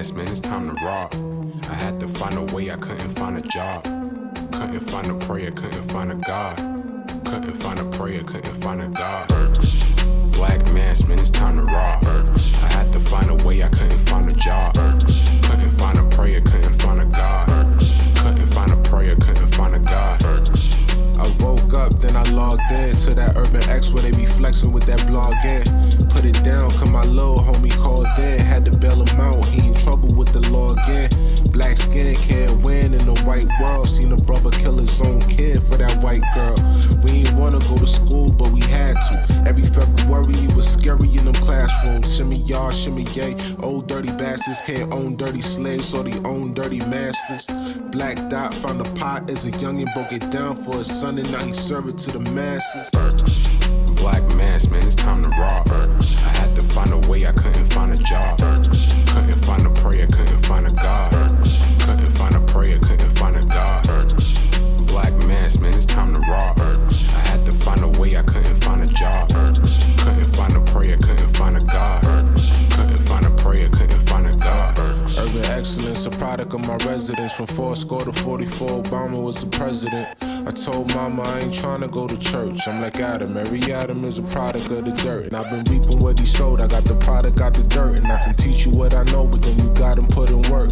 mask, man, it's time to rob. I had to find a way, I couldn't find a job. Couldn't find a prayer, couldn't find a God. Couldn't find a prayer, couldn't find a God. Black mask, man, it's time to rob. I had to find a way, I couldn't find a job. Couldn't find a prayer, couldn't find a God. Couldn't find a prayer, couldn't find a God. I woke up, then I logged in to that Urban X where they be flexing with that blog in. Put it down, cause my little homie called in. Had to bail him out, he in trouble with the law again. Black skin can't win in the white world. Seen a brother kill his own kid for that white girl. We ain't wanna go to school, but we had to. Every February it was scary in them classrooms. Shimmy y'all, shimmy yay. Old dirty bastards can't own dirty slaves, so they own dirty masters. Black Dot found a pot as a youngin', broke it down for his son, and now he serve it to the masses. Black mask, man, it's time to rob. I had to find a way, I couldn't find a job. Couldn't find a prayer, couldn't find a God. Couldn't find a prayer, couldn't find a God. Black mask, man, it's time to rob. I had to find a way, I couldn't find a job. Couldn't find a prayer, couldn't find a God. Couldn't find a prayer, couldn't find a God. Urban excellence, a product of my residence. From 4 to 44, Obama was the president. I told mama I ain't tryna go to church. I'm like Adam, every Adam is a product of the dirt. And I've been reaping what he sowed, I got the product out the dirt. And I can teach you what I know, but then you gotta put in work.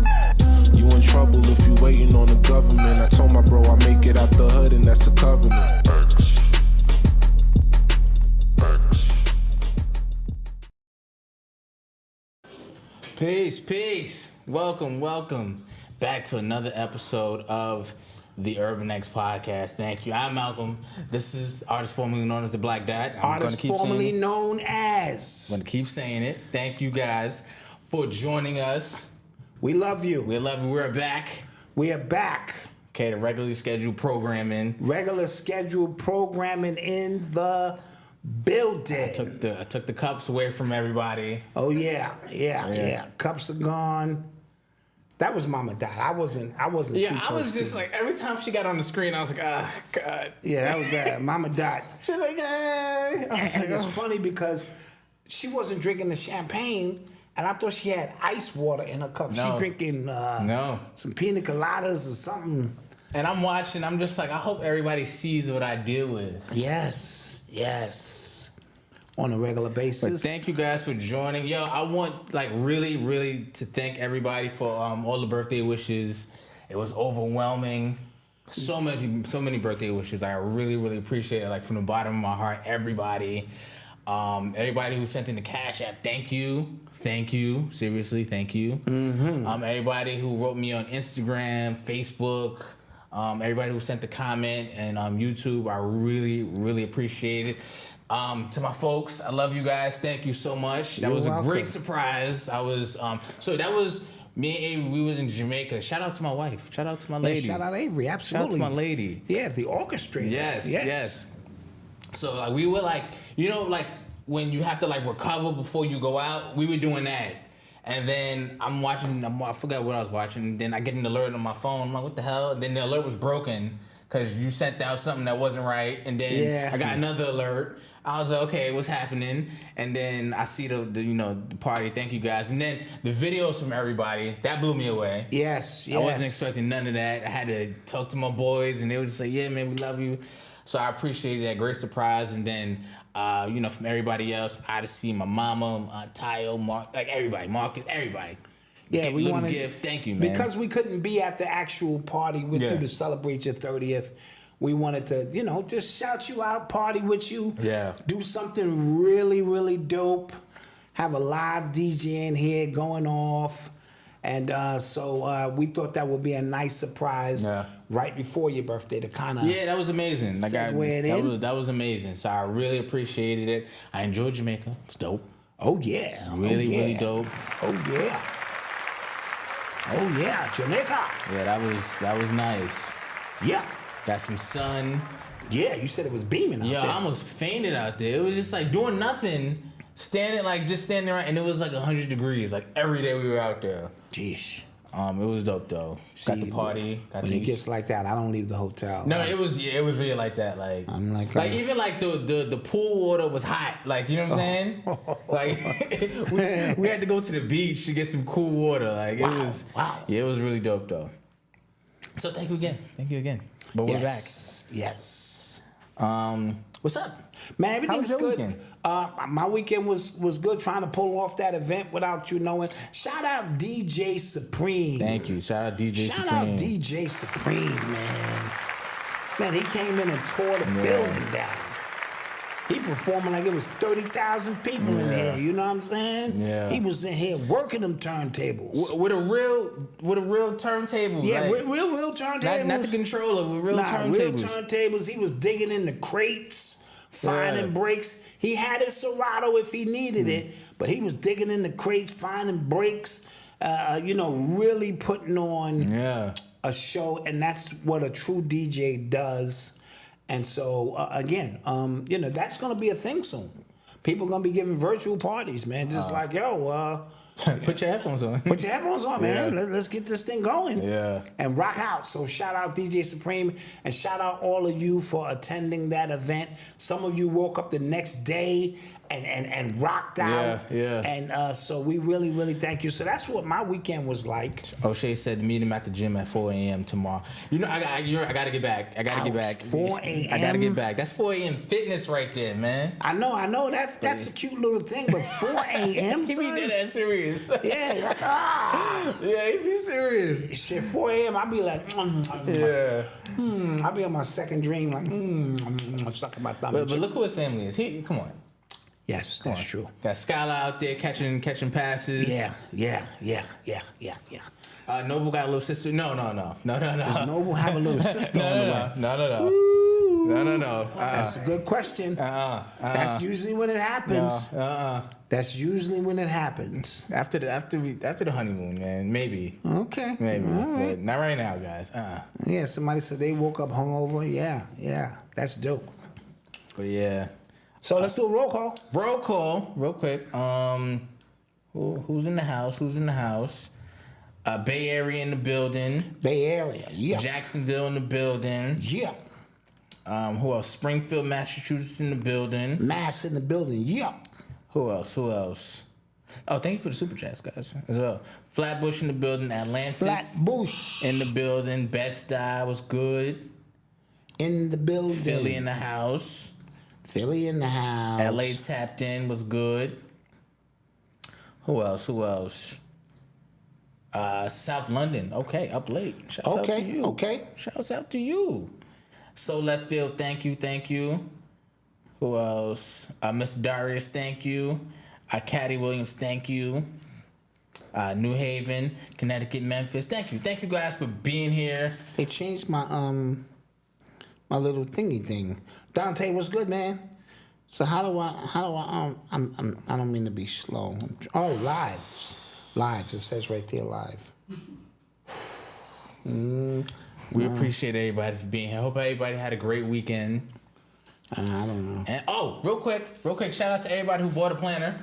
You in trouble if you waiting on the government. I told my bro I make it out the hood, and that's a covenant. Peace. Welcome back to another episode of the Urban X Podcast. Thank you. I'm Malcolm. This is artist formerly known as the Black Dot. Artist formerly known as. I'm going to keep saying it. Thank you guys for joining us. We love you. We love you. We're back. We are back. Okay, the regularly scheduled programming. Regular scheduled programming in the building. I took the cups away from everybody. Oh yeah. Cups are gone. That was Mama Dot. I wasn't Yeah, too I was just like, every time she got on the screen, I was like, ah, God. Yeah, that was bad. Mama Dot. She was like, hey. I was like, And it's oh. funny because she wasn't drinking the champagne, and I thought she had ice water in her cup. No. She drinking some pina coladas or something. And I'm watching, I'm just like, I hope everybody sees what I deal with. Yes. On a regular basis. But thank you guys for joining. Yo, I want like really to thank everybody for all the birthday wishes. It was overwhelming. So many birthday wishes. I really appreciate it. Like from the bottom of my heart, everybody. Everybody who sent in the Cash App, thank you. Seriously, thank you. Mm-hmm. Everybody who wrote me on Instagram, Facebook, everybody who sent the comment and YouTube, I really appreciate it. To my folks, I love you guys. Thank you so much. That was a great surprise. I was so that was me and Avery. We was in Jamaica. Shout out to my wife. Shout out to my lady. Yeah, shout out Avery. Absolutely. Shout out to my lady. Yeah, the orchestrator. Yes. So like we were like, like when you have to like recover before you go out, we were doing that. And then I'm watching, I forgot what I was watching. Then I get an alert on my phone. I'm like, what the hell? Then the alert was broken because you sent out something that wasn't right. And then I got another alert. I was like, okay, what's happening? And then I see the party. Thank you guys. And then the videos from everybody, that blew me away. Yes. I wasn't expecting none of that. I had to talk to my boys, and they were just like, yeah, man, we love you. So I appreciate that. Great surprise. And then, from everybody else, Odyssey, my mama, Tayo, Mark, like everybody, Marcus, everybody. Yeah, we wanted gift. Thank you, man. Because we couldn't be at the actual party with you to celebrate your 30th. We wanted to, just shout you out, party with you. Yeah. Do something really dope. Have a live DJ in here going off. And so we thought that would be a nice surprise right before your birthday to kind of that was amazing. That was amazing. So I really appreciated it. I enjoyed Jamaica. It's dope. Oh, yeah. Really dope. Oh, yeah, Jamaica. Yeah, that was nice. Yeah. Got some sun. Yeah, you said it was beaming out there. Yeah, I almost fainted out there. It was just like doing nothing, standing around, and it was like 100 degrees. Like every day we were out there. Jeez. It was dope though. Got the See, party. Got when the it gets like that, I don't leave the hotel. No, it was really like that. Like I'm like, even like the pool water was hot. Like, you know what I'm saying? Like we had to go to the beach to get some cool water. Like it was it was really dope though. So thank you again. But we're back. Yes. What's up? Man, everything's How was your good. weekend? My weekend was good, trying to pull off that event without you knowing. Shout out DJ Supreme. Thank you. Shout out DJ Shout Supreme. out DJ Supreme, man. Man, he came in and tore the building down. He performing like it was 30,000 people in here. You know what I'm saying? Yeah. He was in here working them turntables. With a real turntable. Yeah, like, real turntables. not the controller, with real turntables. Real turntables. He was digging in the crates, finding breaks. He had his Serato if he needed it, but he was digging in the crates, finding breaks. Really putting on a show, and that's what a true DJ does. And so again, that's gonna be a thing soon. People gonna be giving virtual parties, man. Just like put your headphones on. Put your headphones on, man. Let's get this thing going. Yeah. And rock out. So shout out DJ Supreme and shout out all of you for attending that event. Some of you woke up the next day and rocked out. Yeah. And so we really, really thank you. So that's what my weekend was like. O'Shea said meet him at the gym at 4 a.m. tomorrow. I gotta get back. 4 a.m. I gotta get back. That's 4 a.m. fitness right there, man. I know. That's a cute little thing, but 4 a.m. He be dead serious. Yeah. Yeah, he be serious. Shit, 4 a.m. I be like, I be on my second dream, like, I'm sucking my thumb. But look who his family is. Come on. Yes, that's true. Got Skylar out there catching passes. Yeah. Noble got a little sister. No. Does Noble have a little sister on the way? No. No. That's a good question. That's usually when it happens. That's usually when it happens. After the honeymoon, man. Maybe. Okay. Maybe. All right. But not right now, guys. Yeah, somebody said they woke up hungover. Yeah. That's dope. But yeah. So let's do a roll call. Roll call, real quick. Who's in the house? Bay Area in the building. Bay Area, yeah. Jacksonville in the building. Yeah. Who else? Springfield, Massachusetts in the building. Mass in the building, yeah. Who else? Oh, thank you for the super chats, guys, as well. Flatbush in the building. Atlantis Flatbush in the building. Best-Eye was good. in the building. Philly in the house. LA tapped in was good. Who else? South London. Okay, up late. Shouts out to you. Okay. Shouts out to you. So Left Field, thank you. Who else? Mr. Darius, thank you. Caddy Williams, thank you. New Haven, Connecticut, Memphis, thank you. Thank you guys for being here. They changed my my little thingy thing. Dante, what's good, man? So how do I I don't mean to be slow. Lives. It says right there, live. We appreciate everybody for being here. Hope everybody had a great weekend. I don't know. And real quick, shout out to everybody who bought a planner.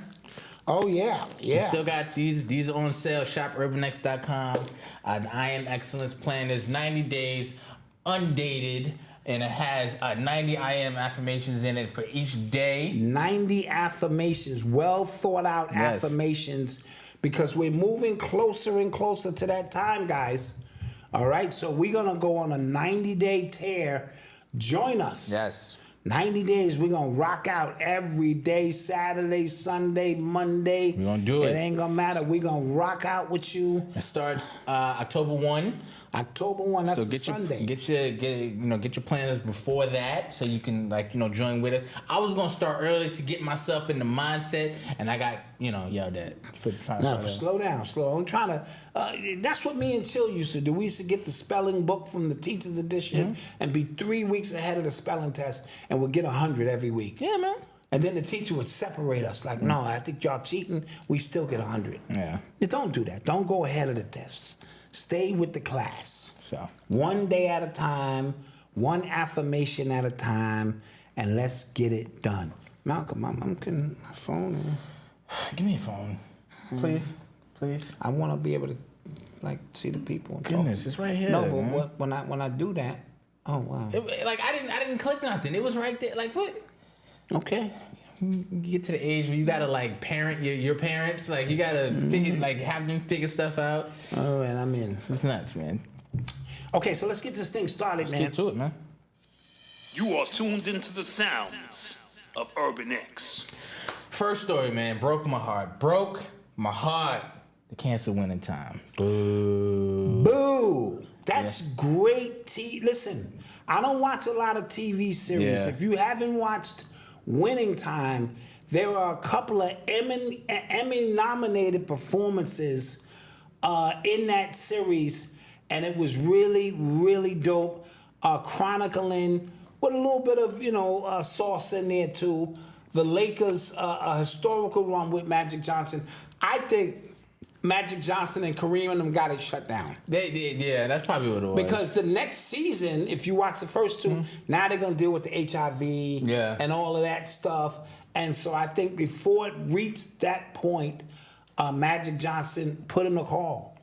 Oh yeah. We still got these are on sale. ShopUrbanX.com. The I Am Excellence planners, 90 days, undated. And it has 90 I Am affirmations in it for each day. 90 affirmations, well thought out affirmations, because we're moving closer and closer to that time, guys. All right, so we're going to go on a 90-day tear. Join us. Yes. 90 days, we're going to rock out every day, Saturday, Sunday, Monday. We're going to do it. It ain't going to matter. We're going to rock out with you. It starts October 1. October 1, that's so Sunday. Get your planners before that, so you can join with us. I was gonna start early to get myself in the mindset, and I got yelled at for trying to. Slow down. I'm trying to. That's what me and Chill used to do. We used to get the spelling book from the teacher's edition and be 3 weeks ahead of the spelling test, and we'd get 100 every week. Yeah, man. And then the teacher would separate us. Like, no, I think y'all cheating. We still get 100. Yeah. Don't do that. Don't go ahead of the test. Stay with the class. So one day at a time, one affirmation at a time, and let's get it done. Malcolm, I'm getting my phone. Give me a phone, please. I want to be able to like see the people. And Goodness, talk. it's right here. No, but man. when I do that, oh wow. Like I didn't click nothing. It was right there. Like what? Okay. You get to the age where you gotta like parent your parents. Like you gotta figure like have them figure stuff out. All right, I'm in. It's nuts, man. Okay, so let's get this thing started, man. Get to it, man. You are tuned into the sounds of Urban X. First story, man. Broke my heart. Broke my heart. The cancer winning time. Boo. Boo. That's great. Listen, I don't watch a lot of TV series. Yeah. If you haven't watched Winning Time, there are a couple of Emmy-nominated performances in that series, and it was really, really dope. Chronicling with a little bit of sauce in there too. The Lakers' historical run with Magic Johnson. I think Magic Johnson and Kareem and them got it shut down. Yeah, that's probably what it was. Because the next season, if you watch the first two, now they're going to deal with the HIV and all of that stuff. And so I think before it reached that point, Magic Johnson put in a call.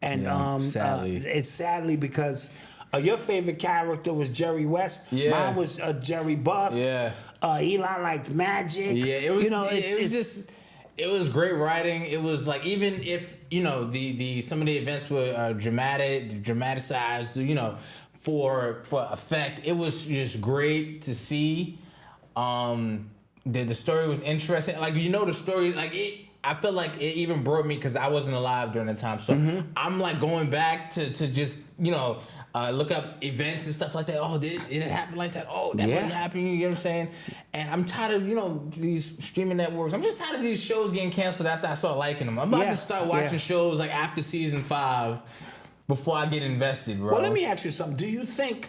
And sadly. It's sadly because your favorite character was Jerry West. Yeah. Mine was Jerry Buss. Yeah. Eli liked Magic. Yeah, it was. It was great writing. It was like, even if the some of the events were dramatized, for effect, it was just great to see. The story was interesting. Like the story, like it. I feel like it even brought me, because I wasn't alive during the time, so I'm like going back to just look up events and stuff like that. Oh, did it happen like that? Oh, that wasn't happening. You get what I'm saying? And I'm tired of these streaming networks. I'm just tired of these shows getting canceled after I start liking them. I'm about to start watching shows like after season 5 before I get invested, bro. Well, let me ask you something. Do you think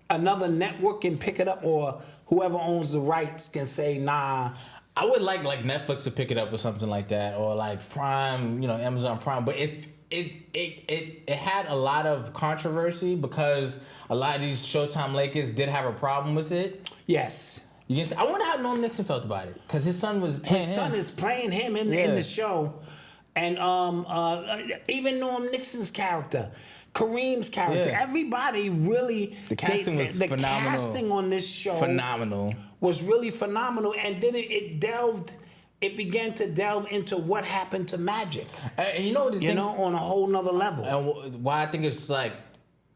another network can pick it up, or whoever owns the rights can say, nah? I would like Netflix to pick it up or something like that, or like Prime, Amazon Prime. But if it had a lot of controversy because a lot of these Showtime Lakers did have a problem with it. Yes. I wonder how Norm Nixon felt about it, because his son was playing his son is playing him in the show, and even Norm Nixon's character, Kareem's character, everybody really the casting was phenomenal. The casting on this show was really phenomenal, and then it began to delve into what happened to Magic, and on a whole nother level. And why I think it's like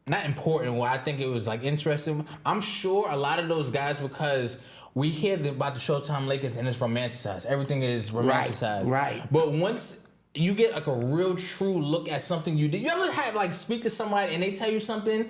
not important, why I think it was like interesting. I'm sure a lot of those guys, because we hear about the Showtime Lakers and it's romanticized. Everything is romanticized. Right. But once you get like a real true look at something you did, you ever have like speak to somebody and they tell you something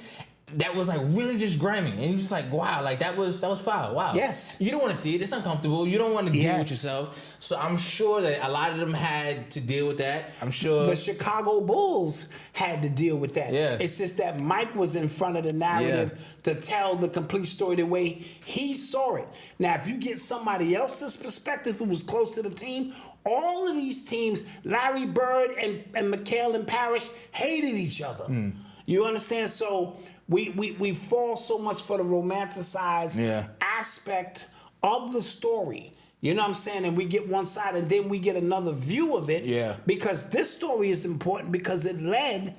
that was like really just grimy, and you're just like, wow, like that was foul. Wow. Yes. You don't want to see it. It's uncomfortable. You don't want to deal with yourself. So I'm sure that a lot of them had to deal with that. I'm sure the Chicago Bulls had to deal with that. Yeah. It's just that Mike was in front of the narrative to tell the complete story the way he saw it. Now, if you get somebody else's perspective who was close to the team, all of these teams, Larry Bird and McHale and Parrish, hated each other. You understand? So we fall so much for the romanticized aspect of the story. You know what I'm saying? And we get one side and then we get another view of it. Yeah. Because this story is important because it led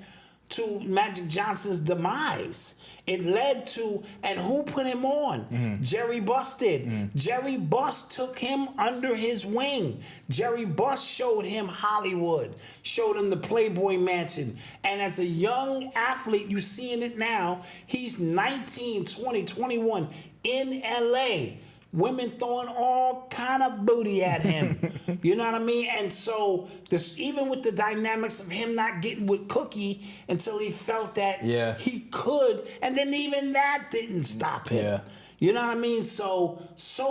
to Magic Johnson's demise. It led to, and who put him on? Jerry Buss did. Jerry Buss took him under his wing. Jerry Buss showed him Hollywood, showed him the Playboy Mansion. And as a young athlete, you're seeing it now, he's 19, 20, 21 in LA. Women throwing all kind of booty at him. You know what I mean? And so this, even with the dynamics of him not getting with Cookie until he felt that he could, and then even that didn't stop him. Yeah. You know what I mean? So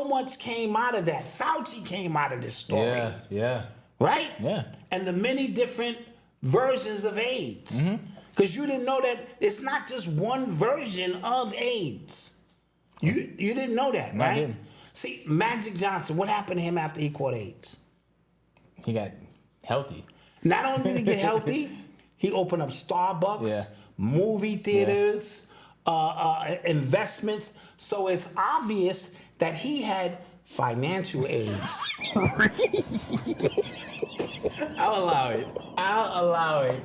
much came out of that. Fauci came out of this story. Yeah. Right? Yeah. And the many different versions of AIDS. Because you didn't know that it's not just one version of AIDS. You didn't know that, right? I didn't. See, Magic Johnson, what happened to him after he caught AIDS? He got healthy. Not only did he get healthy, he opened up Starbucks, movie theaters, investments. So it's obvious that he had financial AIDS. I'll allow it. I'll allow it.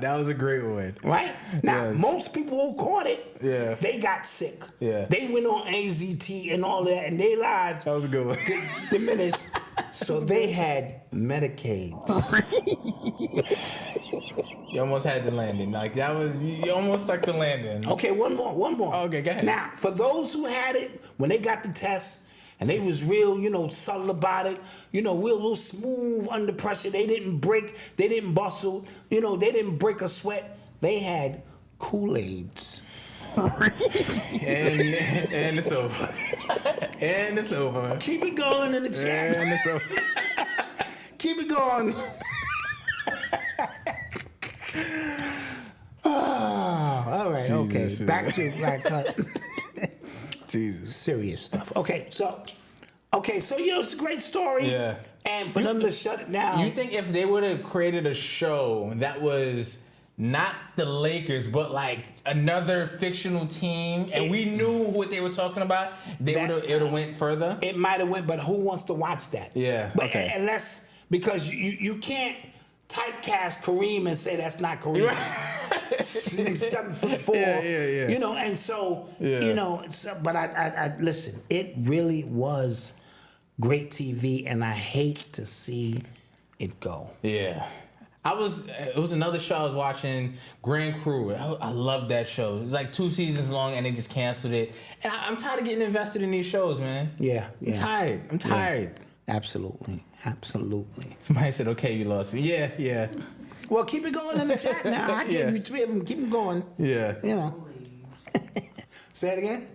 That was a great one. Right? Now, Yes. most people who caught it, Yeah. they got sick. Yeah. They went on AZT and all that, and their lives That was a good one. diminished. So they had Medicaids. You almost had the landing. Like that was you almost stuck the landing. Okay, one more. Okay, go ahead. Now, for those who had it, when they got the test, and they was real, subtle about it, real smooth under pressure. They didn't break, they didn't bustle, they didn't break a sweat. They had Kool-Aids. And it's over. And it's over. Keep it going in the chat. And it's over. Keep it going. All right, Jesus, okay. Back to Black Cut. Jesus. Serious stuff. Okay, so it's a great story. Yeah. And for them to shut it down. You think if they would have created a show that was not the Lakers, but like another fictional team, and we knew what they were talking about, it would have went further? It might have went, but who wants to watch that? Yeah, But okay. unless, because you can't typecast Kareem and say that's not Kareem. 7'4". Yeah. And so, Yeah. but I listen, it really was great TV, and I hate to see it go. Yeah. It was another show I was watching, Grand Crew. I loved that show. It was like 2 seasons long, and they just canceled it. And I'm tired of getting invested in these shows, man. Yeah. I'm tired. Absolutely. Somebody said, okay, you lost me. Yeah. Well, keep it going in the chat now. I gave you 3 of them. Keep them going. Yeah. Say it again.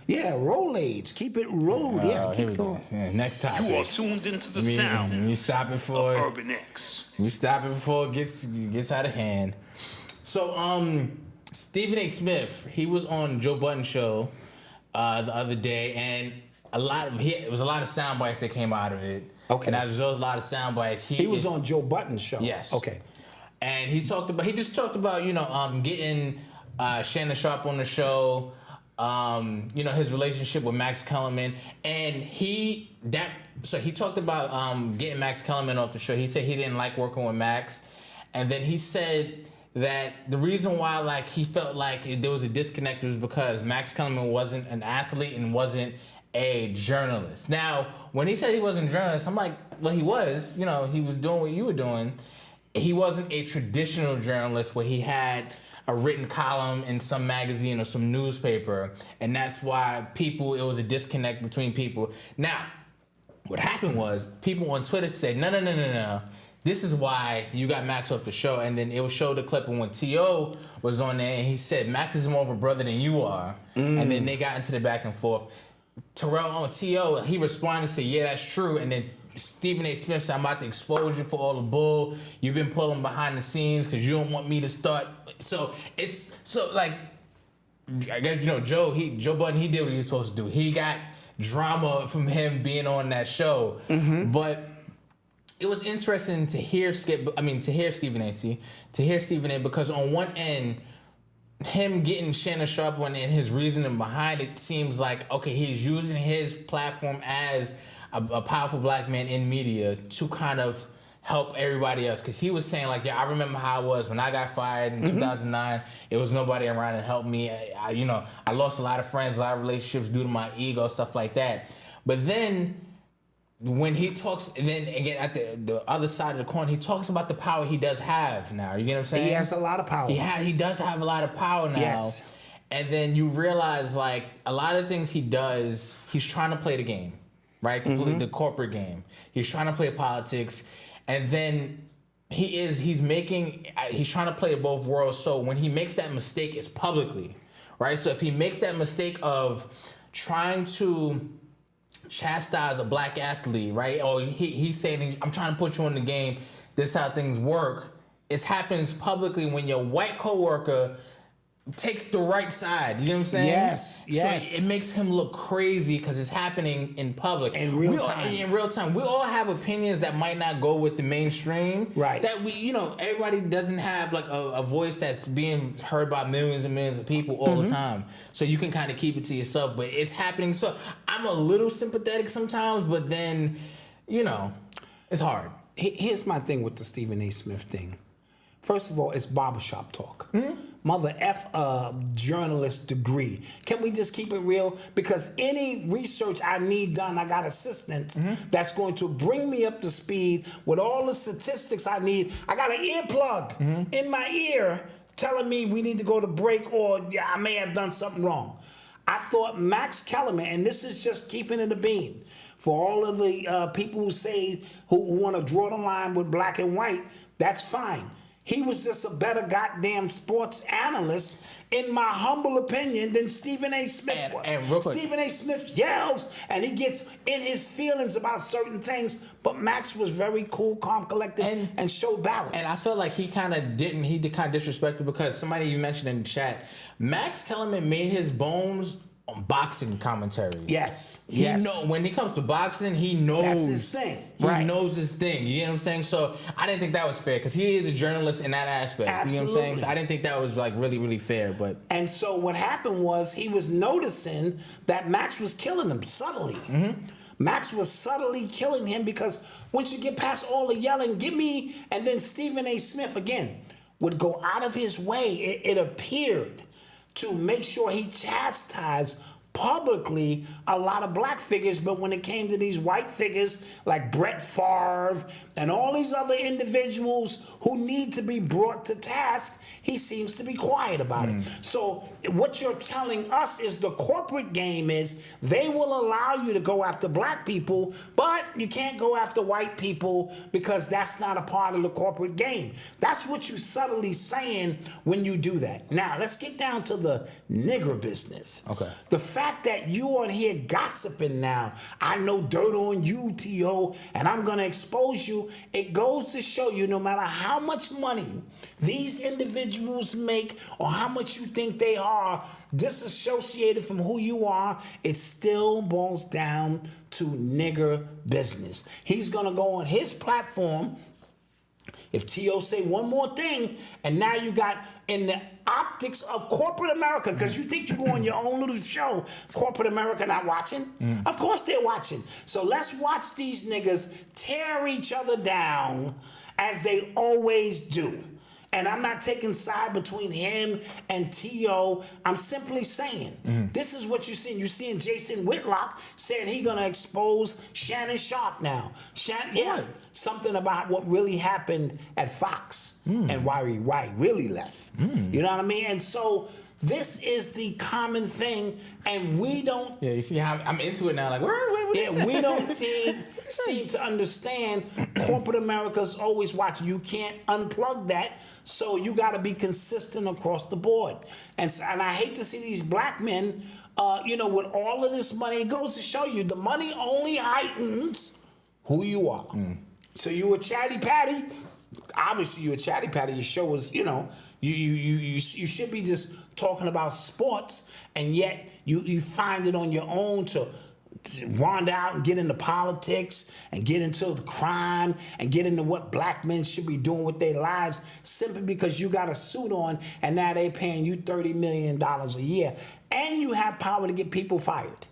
Yeah, Rolaids. Keep it rolled. Yeah, keep it going. Yeah, next topic. You are tuned into the Let me sounds stop it of before Urban X. we stop it before it gets out of hand. So Stephen A. Smith, he was on Joe Budden's show the other day, and it was a lot of sound bites that came out of it. Okay. And as a result, a lot of sound bites. He was on Joe Budden's show. Yes. Okay. And he just talked about getting Shannon Sharpe on the show. His relationship with Max Kellerman, and he talked about getting Max Kellerman off the show. He said he didn't like working with Max, and then he said that the reason why he felt like there was a disconnect was because Max Kellerman wasn't an athlete and wasn't a journalist. Now, when he said he wasn't a journalist, I'm like, well, he was. He was doing what you were doing. He wasn't a traditional journalist where he had a written column in some magazine or some newspaper, and that's why it was a disconnect between people. Now, what happened was people on Twitter said, no. This is why you got Max off the show, and then it would show the clip of when T.O. was on there, and he said, Max is more of a brother than you are, and then they got into the back and forth. Terrell on T.O., he responded and said, yeah, that's true, and then Stephen A. Smith said, I'm about to expose you for all the bull you've been pulling behind the scenes because you don't want me to start. I guess, Joe Budden, he did what he was supposed to do. He got drama from him being on that show. Mm-hmm. But it was interesting to hear Stephen A. because on one end, him getting Shannon Sharpe on and his reasoning behind it seems like, okay, he's using his platform as a powerful black man in media to kind of help everybody else. Because he was saying, I remember how it was when I got fired in 2009. It was nobody around to help me. I lost a lot of friends, a lot of relationships due to my ego, stuff like that. But then when he talks, and then again at the other side of the coin, he talks about the power he does have now. You get what I'm saying? He has a lot of power. He does have a lot of power now. Yes. And then you realize, a lot of things he does, he's trying to play the game, right? The corporate game. He's trying to play politics. And then he's trying to play both worlds. So when he makes that mistake, it's publicly, right? So if he makes that mistake of trying to chastise a black athlete, right? Or he's saying, I'm trying to put you in the game. This is how things work. It happens publicly when your white coworker takes the right side. You know what I'm saying? Yes. So it makes him look crazy because it's happening in public. In real time. In real time. We all have opinions that might not go with the mainstream. Right. That everybody doesn't have a voice that's being heard by millions and millions of people all the time. So you can kind of keep it to yourself. But it's happening. So I'm a little sympathetic sometimes, but then, it's hard. Here's my thing with the Stephen A. Smith thing. First of all, it's barbershop talk. Mother F journalist degree. Can we just keep it real? Because any research I need done, I got assistants that's going to bring me up to speed with all the statistics I need. I got an earplug in my ear telling me we need to go to break or I may have done something wrong. I thought Max Kellerman, and this is just keeping it a bean, for all of the people who say, who want to draw the line with black and white, that's fine. He was just a better goddamn sports analyst, in my humble opinion, than Stephen A. Smith was. And real quick, Stephen A. Smith yells and he gets in his feelings about certain things, but Max was very cool, calm, collected, and showed balance. And I feel like he kind of disrespected because somebody you mentioned in the chat, Max Kellerman made his bones on boxing commentary. Yes. When it comes to boxing, he knows. That's his thing. He Right. knows his thing. You know what I'm saying? So I didn't think that was fair because he is a journalist in that aspect. Absolutely. You know what I'm saying? So I didn't think that was like really, really fair. But And so what happened was he was noticing that Max was killing him subtly. Max was subtly killing him because once you get past all the yelling, give me, and then Stephen A. Smith again would go out of his way, it appeared, to make sure he chastised publicly a lot of black figures, but when it came to these white figures like Brett Favre and all these other individuals who need to be brought to task, he seems to be quiet about it. So what you're telling us is the corporate game is they will allow you to go after black people, but you can't go after white people because that's not a part of the corporate game. That's what you're subtly saying when you do that. Now, let's get down to the nigger business. Okay. The fact that you on here gossiping now, I know dirt on you, T.O., and I'm going to expose you, it goes to show you no matter how much money these individuals make or how much you think they are disassociated from who you are, it still boils down to nigger business. He's going to go on his platform. If T.O. say one more thing, and now you got in the optics of corporate America, because you think you go on your own little show, corporate America not watching? Of course they're watching. So let's watch these niggas tear each other down as they always do. And I'm not taking side between him and T.O. I'm simply saying, this is what you're seeing. You're seeing Jason Whitlock saying he's going to expose Shannon Sharp now. Something about what really happened at Fox and why Wright really left. You know what I mean? And so this is the common thing, and we don't... yeah, you see how I'm into it now. Like, what Yeah, we don't seem to understand corporate America's always watching. You can't unplug that, so you got to be consistent across the board. And I hate to see these black men, with all of this money, it goes to show you the money only heightens who you are. So you a chatty patty, obviously you a chatty patty. Your show is, you should be just talking about sports, and yet you find it on your own to wander out and get into politics and get into the crime and get into what black men should be doing with their lives simply because you got a suit on and now they paying you $30 million a year and you have power to get people fired.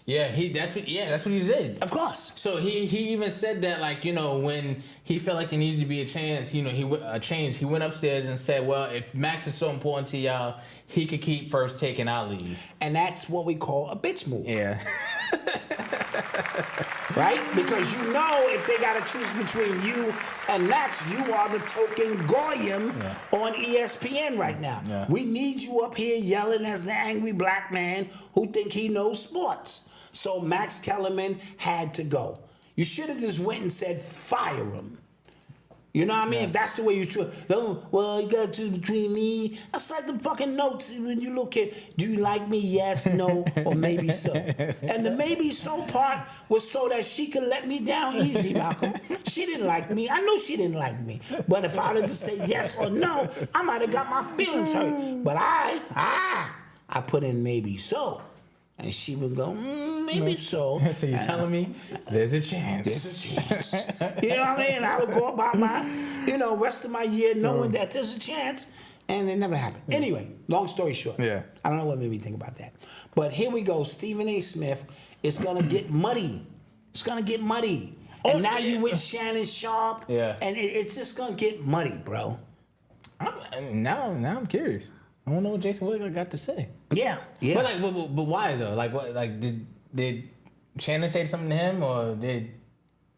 Yeah, that's what he did. Of course. So he even said that, like, when he felt like there needed to be a change, he went upstairs and said, well, if Max is so important to y'all, he could keep first take and I'll leave. And that's what we call a bitch move. Yeah. Right? Because if they got to choose between you and Max, you are the token Goyim on ESPN right now. Yeah. We need you up here yelling as the angry black man who think he knows sports. So Max Kellerman had to go. You should have just went and said, fire him. You know what I mean? If that's the way you choose. Well, you got to choose between me. That's like the fucking notes when you look at, do you like me? Yes, no, or maybe so. And the maybe so part was so that she could let me down easy, Malcolm. She didn't like me. I know she didn't like me. But if I would have just said yes or no, I might have got my feelings hurt. But I put in maybe so. And she would go, maybe so. So you're telling me there's a chance. There's a chance. You know what I mean? I would go about my, rest of my year knowing that there's a chance, and it never happened. Anyway, long story short. Yeah. I don't know what made me think about that. But here we go. Stephen A. Smith is going to get muddy. It's going to get muddy. And now you with Shannon Sharp. Yeah. And it's just gonna get muddy, bro. Now I'm curious. I don't know what Jason Wigler got to say. Yeah. But why though? Like what? Like did Shannon say something to him, or did?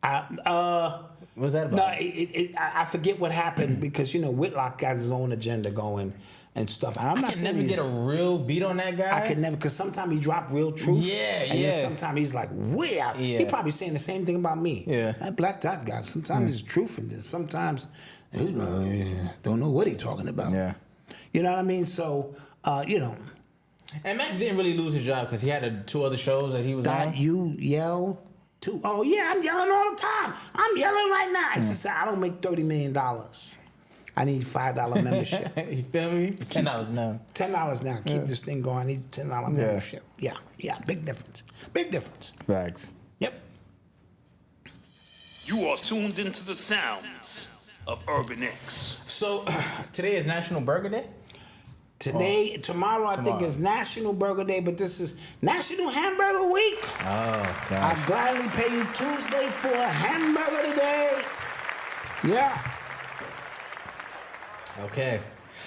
What's that about? No, I forget what happened because Whitlock got his own agenda going and stuff. And I'm I not can saying never get a real beat on that guy. I could never, because sometimes he drop real truth. Yeah, and yeah. then sometimes he's like way out. Yeah. He probably saying the same thing about me. Yeah. That Black Dot guy. Sometimes it's truth in this. Sometimes he's don't know what he's talking about. Yeah. You know what I mean? So And Max didn't really lose his job because he had 2 other shows that he was on. you yell too. Oh yeah, I'm yelling all the time. I'm yelling right now. It's just that I don't make $30 million. I need $5 membership. You feel me? It's $10 now. $10 now. Keep this thing going. I need $10 membership. Yeah. Big difference. Big difference. Facts. Yep. You are tuned into the sounds of Urban X. So today is National Burger Day. Tomorrow I think is National Burger Day, but this is National Hamburger Week. Oh gosh. I gladly pay you Tuesday for a hamburger today. Yeah. Okay.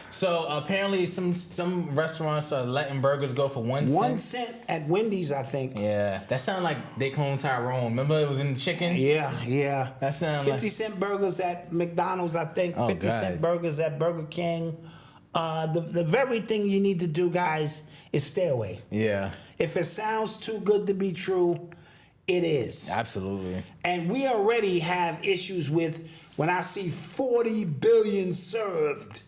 So apparently some restaurants are letting burgers go for 1 cent. 1 cent at Wendy's, I think. Yeah, that sounded like they cloned Tyrone. Remember it was in chicken? Yeah. That sounds 50-cent burgers at McDonald's, I think. Oh, 50-cent God. burgers at Burger King. The very thing you need to do, guys, is stay away. Yeah, If it sounds too good to be true, it is. absolutely. And we already have issues with when I see 40 billion served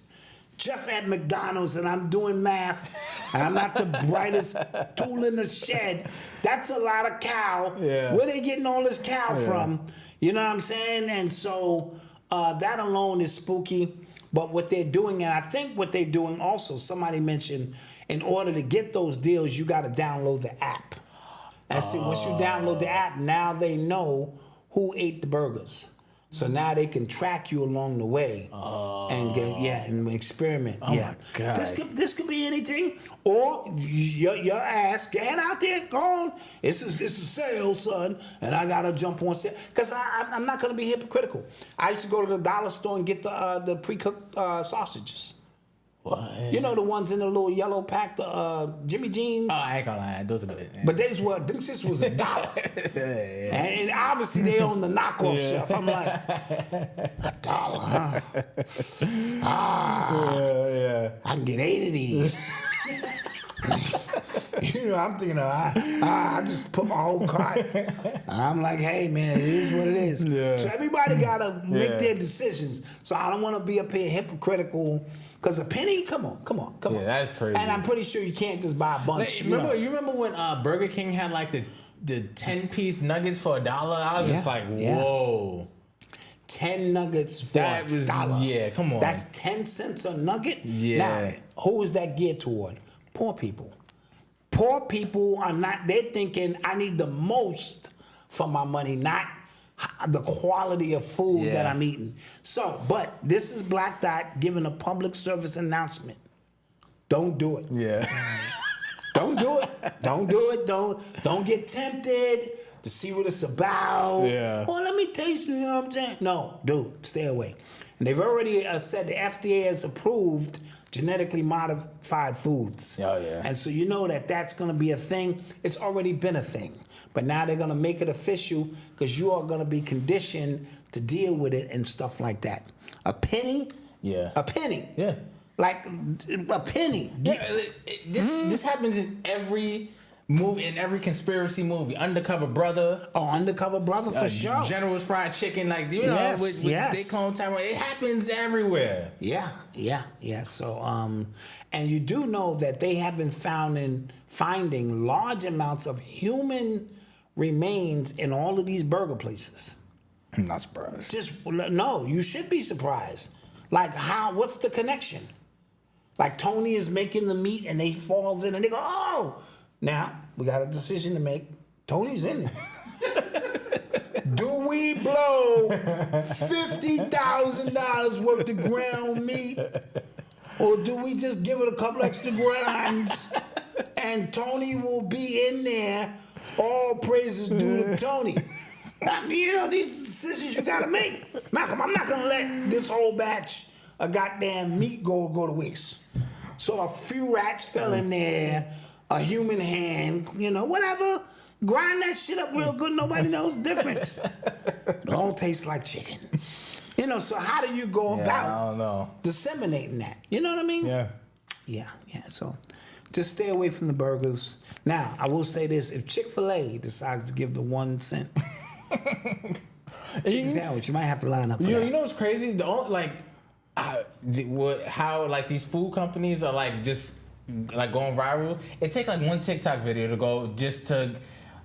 just at McDonald's, and I'm doing math, and I'm not the brightest tool in the shed. That's a lot of cow. Yeah. Where they getting all this cow from? You know what I'm saying? And so that alone is spooky. But what they're doing, and I think what they're doing also, somebody mentioned, in order to get those deals, you got to download the app. And see, once you download the app, now they know who ate the burgers. So now they can track you along the way and and experiment. Oh my God. This could be anything, or your ass get out there, go on. It's a sale, son, and I gotta jump on sale because I'm not gonna be hypocritical. I used to go to the dollar store and get the pre-cooked sausages. What? You know the ones in the little yellow pack, the Jimmy Jean. Oh, I ain't gonna lie, those are good. But them shits was $1. And obviously they on the knockoff shelf. I'm like, $1, huh? I can get 8 of these. I'm thinking I just put my whole cart. I'm like, hey man, it is what it is. Yeah. So everybody gotta make their decisions. So I don't want to be up here hypocritical. Because a penny, come on. Yeah, that's crazy. And I'm pretty sure you can't just buy a bunch. You remember when Burger King had like the 10-piece nuggets for $1? I was just like, whoa. 10 nuggets for That was $1. yeah, come on. That's 10 cents a nugget? Yeah. Now, who is that geared toward? Poor people. Poor people are not, they're thinking, I need the most for my money, not the quality of food that I'm eating. So, but this is Black Dot giving a public service announcement. Don't do it. Yeah. Don't do it. Don't do it. Don't get tempted to see what it's about. Yeah. Well, let me taste, you know what I'm saying? No, dude, stay away. And they've already said the FDA has approved genetically modified foods. Oh, yeah. And so you know that that's going to be a thing. It's already been a thing. But now they're going to make it official because you are going to be conditioned to deal with it and stuff like that. A penny? Yeah. A penny. Yeah. Like a penny. Yeah, this happens in every movie, in every conspiracy movie. Undercover Brother. Oh, Undercover Brother for sure. General's Fried Chicken, like Yes, with yes. they call Tyrone. It happens everywhere. Yeah. So, and you do know that they have been finding large amounts of human remains in all of these burger places. I'm not surprised. No, you should be surprised. Like what's the connection? Like Tony is making the meat and he falls in and they go, oh! Now, we got a decision to make. Tony's in it. Do we blow $50,000 worth of ground meat? Or do we just give it a couple extra grinds and Tony will be in there? All praises due to Tony. I mean, you know, these decisions you gotta make. Malcolm, I'm not gonna let this whole batch of goddamn meat go to waste. So a few rats fell in there, a human hand, you know, whatever. Grind that shit up real good, nobody knows the difference. It all tastes like chicken. You know, so how do you go I about don't know. disseminating that? You know what I mean? Yeah. Yeah. So just stay away from the burgers. Now, I will say this. If Chick-fil-A decides to give the 1 cent chicken sandwich, you might have to line up for that. You know what's crazy? The only, how like these food companies are like just like going viral. It takes like one TikTok video to go just to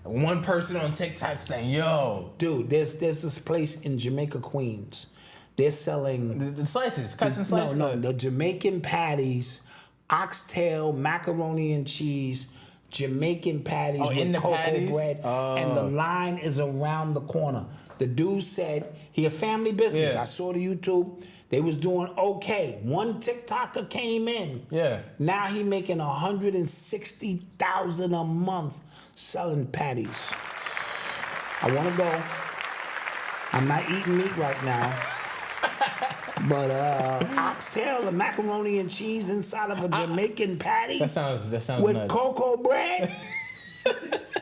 one person on TikTok saying, "Yo, dude, there's this place in Jamaica, Queens. They're selling the slices, custom slices." No, the Jamaican patties, oxtail, macaroni and cheese, Jamaican patties with cocoa patties? bread, and the line is around the corner. The dude said he a family business. Yeah. I saw the YouTube. They was doing okay. One TikToker came in. Yeah. Now he making $160,000 a month selling patties. I want to go. I'm not eating meat right now. But oxtail and macaroni and cheese inside of a Jamaican patty. That sounds with nuts. cocoa bread.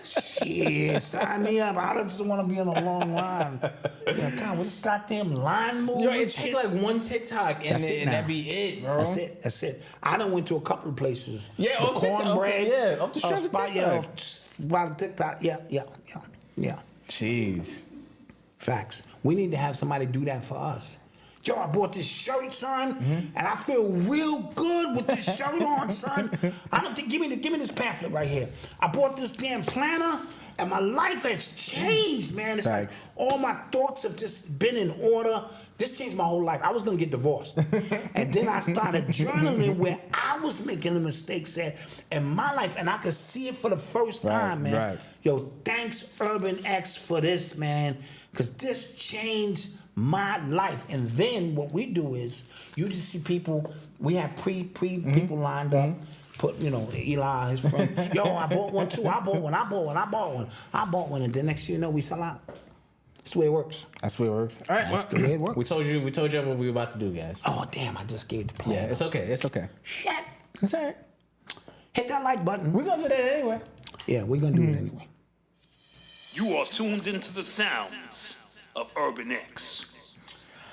Shit, sign me up. I just want to be on a long line. Yeah, God, what this goddamn line move? Yo, it takes like one TikTok and that'd be it, bro. That's it. I done went to a couple of places. Yeah, the off TikTok, cornbread. off the strip of spot, TikTok. By the TikTok. Yeah. Jeez. Facts. We need to have somebody do that for us. Yo, I bought this shirt, son, and I feel real good with this shirt on, son. I don't think. Give me this pamphlet right here. I bought this damn planner, and my life has changed, man. It's like all my thoughts have just been in order. This changed my whole life. I was gonna get divorced, and then I started journaling where I was making the mistakes in my life, and I could see it for the first time, man. Right. Yo, thanks Urban X for this, man, because this changed my life. And then what we do is you just see people. We have people lined up. Put, you know, Eli, his friend. Yo, I bought one too. I bought one. And then next thing you know, we sell out. That's the way it works. That's the way it works. All right, That's the way it works. We told you what we were about to do, guys. Oh damn! I just gave the plan. Yeah, it's okay. Shit. It's all right. Hit that like button. We're gonna do that anyway. Yeah, we're gonna do it anyway. You are tuned into the sounds of Urban X.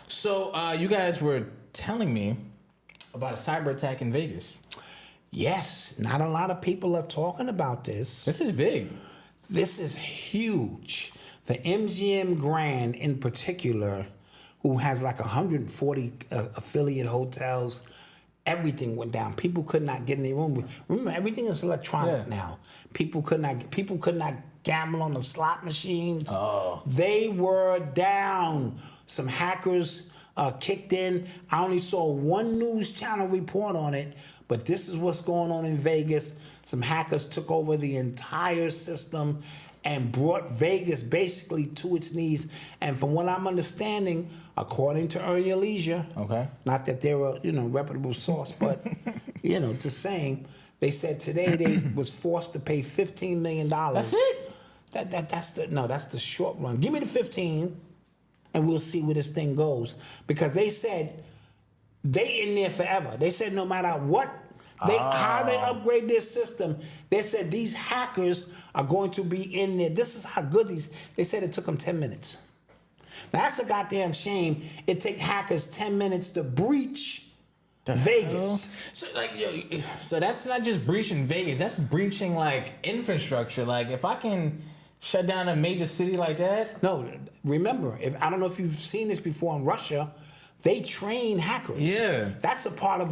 So you guys were telling me about a cyber attack in Vegas. Yes, not a lot of people are talking about this. This is big. This is huge. The MGM Grand in particular, who has like 140 affiliate hotels, everything went down. People could not get in their room. Remember, everything is electronic now. People could not gamble on the slot machines. Oh. They were down. Some hackers kicked in. I only saw one news channel report on it, but this is what's going on in Vegas. Some hackers took over the entire system and brought Vegas basically to its knees. And from what I'm understanding, according to Earn Your Leisure, okay, not that they're a reputable source, but just saying, they said today they was forced to pay $15 million. That's it. That's the short run. Give me the 15, and we'll see where this thing goes. Because they said they in there forever. They said no matter what. How they upgrade their system, they said these hackers are going to be in there. This is how good they said it took them 10 minutes. Now, that's a goddamn shame. It take hackers 10 minutes to breach Vegas. So that's not just breaching Vegas. That's breaching like infrastructure. Like if I can shut down a major city like that. No, remember, I don't know if you've seen this before in Russia. They train hackers. Yeah. That's a part of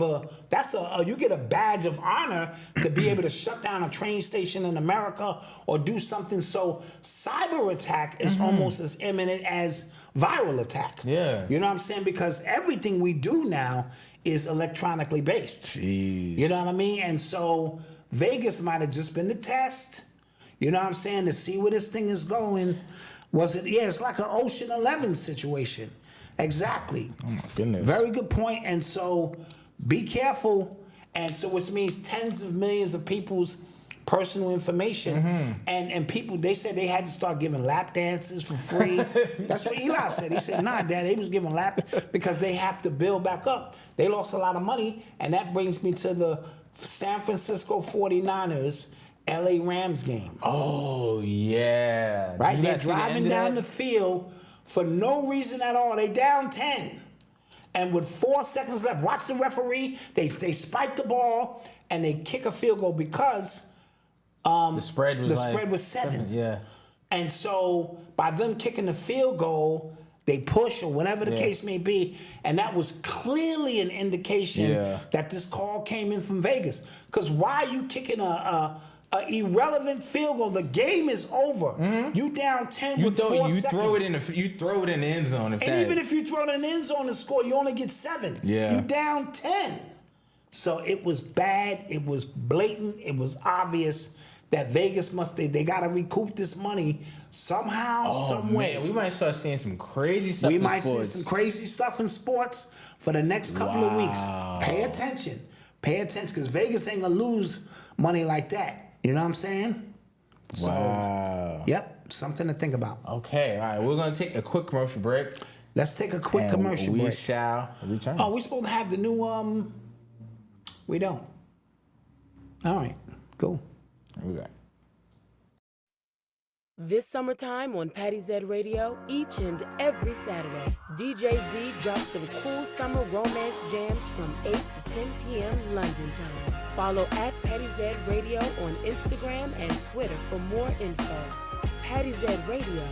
you get a badge of honor to be able to shut down a train station in America or do something. So cyber attack is almost as imminent as viral attack. Yeah. You know what I'm saying? Because everything we do now is electronically based. Jeez. You know what I mean? And so Vegas might have just been the test. You know what I'm saying? To see where this thing is going. It's like an Ocean 11 situation. Exactly. Oh my goodness. Very good point. And so be careful. And so which means tens of millions of people's personal information. And people, they said they had to start giving lap dances for free. That's what Eli said. He said, nah, Dad, they was giving lap because they have to build back up. They lost a lot of money, and that brings me to the San Francisco 49ers LA Rams game. Oh, yeah. Right? You They're guys see the driving end of down that? the field for no reason at all. They down 10. And with 4 seconds left, watch the referee. They spike the ball and they kick a field goal because The spread was 7. Yeah. And so by them kicking the field goal, they push or whatever the case may be. And that was clearly an indication that this call came in from Vegas. Because why are you kicking a irrelevant field goal? The game is over. You down 10 with 4 seconds. You throw it in the end zone if And that. even if you throw it in the end zone and score, you only get 7. Yeah. You down 10. So it was bad. It was blatant. It was obvious that Vegas they got to recoup this money somehow, some way. Man, we might start seeing some crazy stuff. We in might see sports. some crazy stuff in sports for the next couple of weeks. Pay attention. Pay attention, because Vegas ain't going to lose money like that. You know what I'm saying? So, yep, something to think about. Okay, all right. We're going to take a quick commercial break. Let's take a quick and commercial we break. shall return. Oh, we supposed to have the new, we don't. All right, cool. We got. This summertime on Patty Z Radio, each and every Saturday, DJ Z drops some cool summer romance jams from 8 to 10 p.m. London time. Follow at Patty Z Radio on Instagram and Twitter for more info. Patty Z Radio,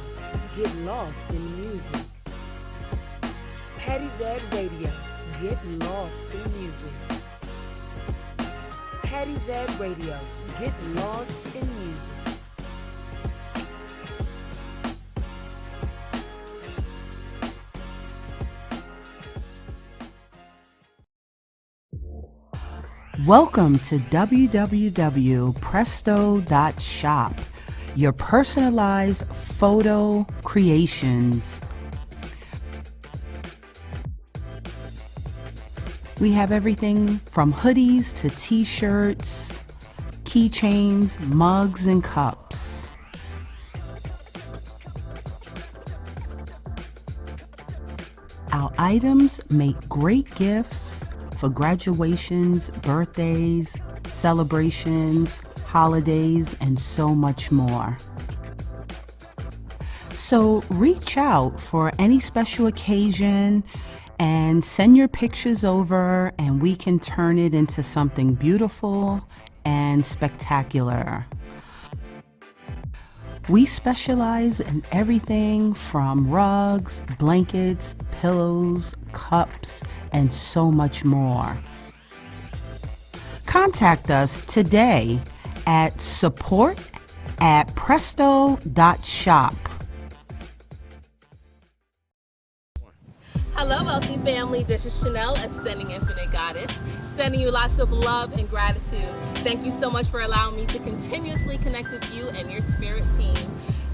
get lost in music. Patty Z Radio, get lost in music. Patty Z Radio, get lost in music. Welcome to www.presto.shop, your personalized photo creations. We have everything from hoodies to t-shirts, keychains, mugs, and cups. Our items make great gifts for graduations, birthdays, celebrations, holidays, and so much more. So reach out for any special occasion and send your pictures over, and we can turn it into something beautiful and spectacular. We specialize in everything from rugs, blankets, pillows, cups, and so much more. Contact us today at support@presto.shop. Hello, wealthy family. This is Chanel, Ascending Infinite Goddess, sending you lots of love and gratitude. Thank you so much for allowing me to continuously connect with you and your spirit team.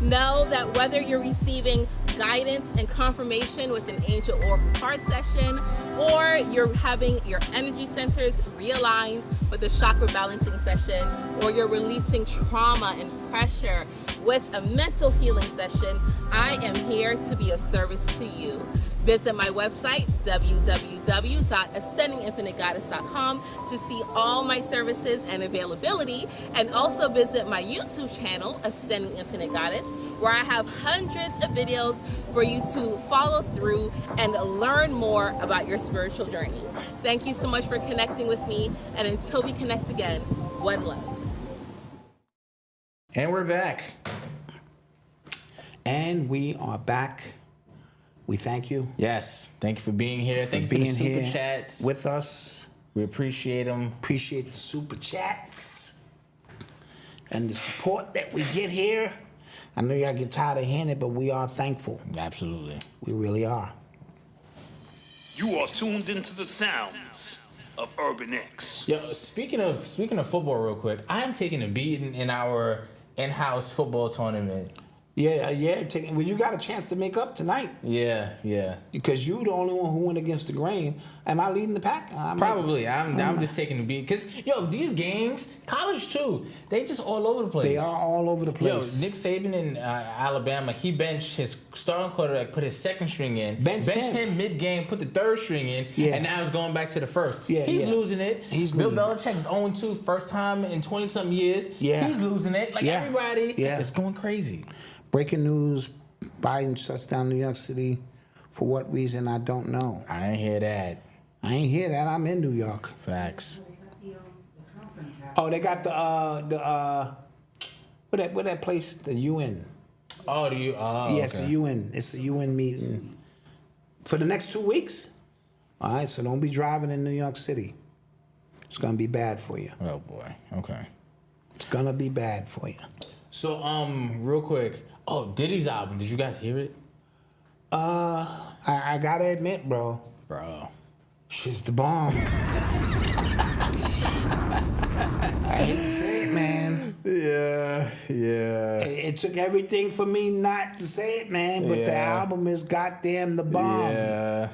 Know that whether you're receiving guidance and confirmation with an angel oracle card session, or you're having your energy centers realigned with a chakra balancing session, or you're releasing trauma and pressure with a mental healing session, I am here to be of service to you. Visit my website, www.ascendinginfinitegoddess.com, to see all my services and availability, and also visit my YouTube channel, Ascending Infinite Goddess, where I have hundreds of videos for you to follow through and learn more about your spiritual journey. Thank you so much for connecting with me, and until we connect again, one love. And we're back. And we are back. We thank you. Yes. Thank you for being here. Thank you for the being super here chats. with us. We appreciate them. Appreciate the super chats and the support that we get here. I know y'all get tired of hearing it, but we are thankful. Absolutely. We really are. You are tuned into the sounds of Urban X. Yo, speaking of football real quick, I'm taking a beating in our in-house football tournament. Yeah, well, you got a chance to make up tonight Yeah. because you the only one who went against the grain. Am I leading the pack? Probably. I'm just taking the beat. Because, these games, college too, they just all over the place. They are all over the place. Nick Saban in Alabama, he benched his starting quarterback, put his second string in, benched him mid-game, put the third string in, and now it's going back to the first. He's losing it. Bill Belichick is 0-2, first time in 20-something years. Yeah. He's losing it. Like, everybody is going crazy. Breaking news, Biden shuts down New York City. For what reason, I don't know. I ain't hear that. I'm in New York. Facts. Oh, they got what that place? The UN. Oh, Yes, the UN. It's a UN meeting for the next 2 weeks. All right, so don't be driving in New York City. It's gonna be bad for you. Oh boy. Okay. It's gonna be bad for you. So, real quick. Oh, Diddy's album. Did you guys hear it? I gotta admit, bro. She's the bomb. I hate to say it, man. Yeah. It took everything for me not to say it, man. But the album is goddamn the bomb. Yeah.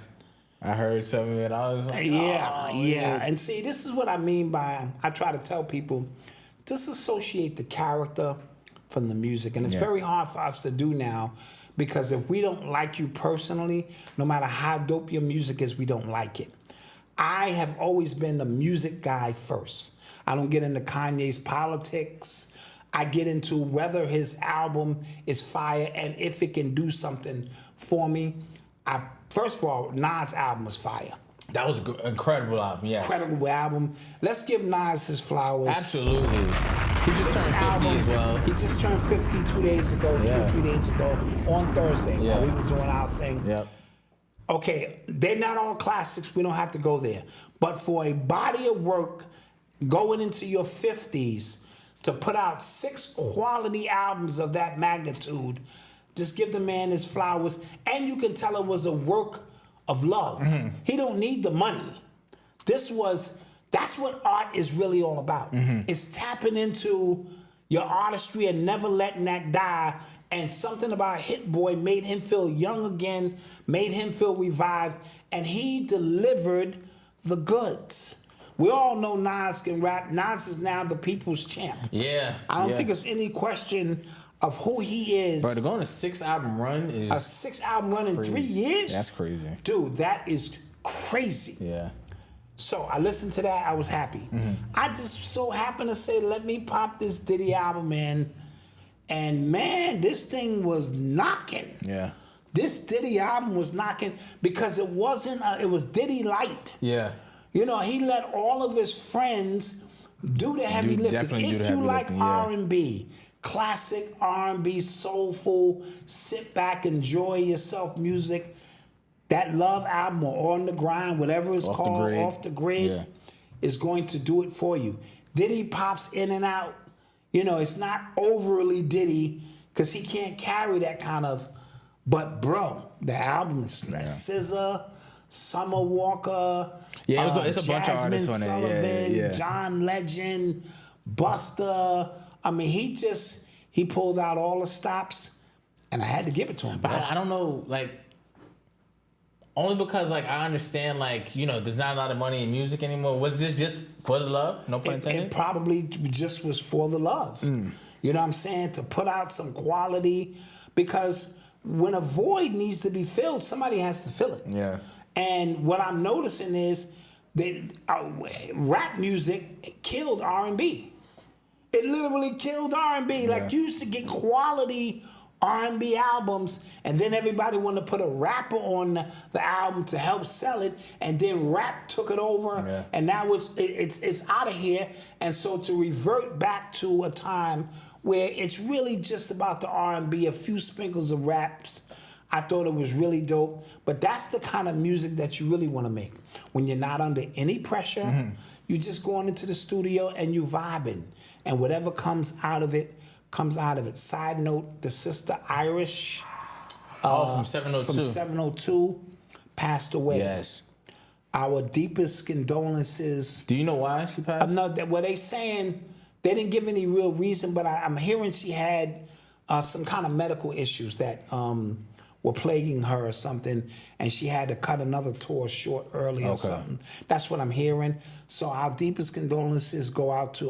I heard some of it. I was like, yeah. And see, this is what I mean by, I try to tell people, disassociate the character from the music. And it's very hard for us to do now because if we don't like you personally, no matter how dope your music is, we don't like it. I have always been the music guy first. I don't get into Kanye's politics. I get into whether his album is fire and if it can do something for me. First of all, Nas' album was fire. That was an incredible album, yes. Incredible album. Let's give Nas his flowers. Absolutely. He just turned 50 as well. He just turned 50 2 days ago, 3 days ago, on Thursday while we were doing our thing. Yep. Okay, they're not all classics. We don't have to go there. But for a body of work going into your 50s to put out 6 quality albums of that magnitude, just give the man his flowers. And you can tell it was a work of love. Mm-hmm. He don't need the money. That's what art is really all about. Mm-hmm. It's tapping into your artistry and never letting that die. And something about Hit Boy made him feel young again, made him feel revived, and he delivered the goods. We all know Nas can rap. Nas is now the people's champ. Yeah. I don't think it's any question of who he is. Bro, to go on a 6-album run is... A 6-album run in 3 years? That's crazy. Dude, that is crazy. Yeah. So I listened to that. I was happy. Mm-hmm. I just so happened to say, let me pop this Diddy album in. And man, this thing was knocking. Yeah. This Diddy album was knocking because it wasn't, it was Diddy light. Yeah. You know, he let all of his friends do the heavy lifting. If you like R&B, classic R&B, soulful, sit back, enjoy yourself music, that Love album or On the Grind, whatever it's called, Off the Grid, is going to do it for you. Diddy pops in and out. You know, it's not overly Diddy because he can't carry that kind of, but bro, the album is SZA, Summer Walker, it's a bunch of artists on Sullivan, it. John Legend, Busta. I mean, he pulled out all the stops, and I had to give it to him. But I don't know, like, only because, like, I understand, like, you know, there's not a lot of money in music anymore. Was this just for the love? No pun intended? It probably just was for the love. Mm. You know what I'm saying? To put out some quality. Because when a void needs to be filled, somebody has to fill it. Yeah. And what I'm noticing is that rap music killed R&B. It literally killed R&B. Like, you used to get quality R&B albums, and then everybody wanted to put a rapper on the album to help sell it, and then rap took it over, and now it's out of here. And so to revert back to a time where it's really just about the R&B, a few sprinkles of raps, I thought it was really dope. But that's the kind of music that you really want to make. When you're not under any pressure, you just going into the studio and you vibing, and whatever comes out of it, comes out of it. Side note, the sister Irish from 702. From 702 passed away. Yes. Our deepest condolences. Do you know why she passed? No, well, they saying they didn't give any real reason, but I'm hearing she had some kind of medical issues that were plaguing her or something, and she had to cut another tour short early or something. That's what I'm hearing. So our deepest condolences go out to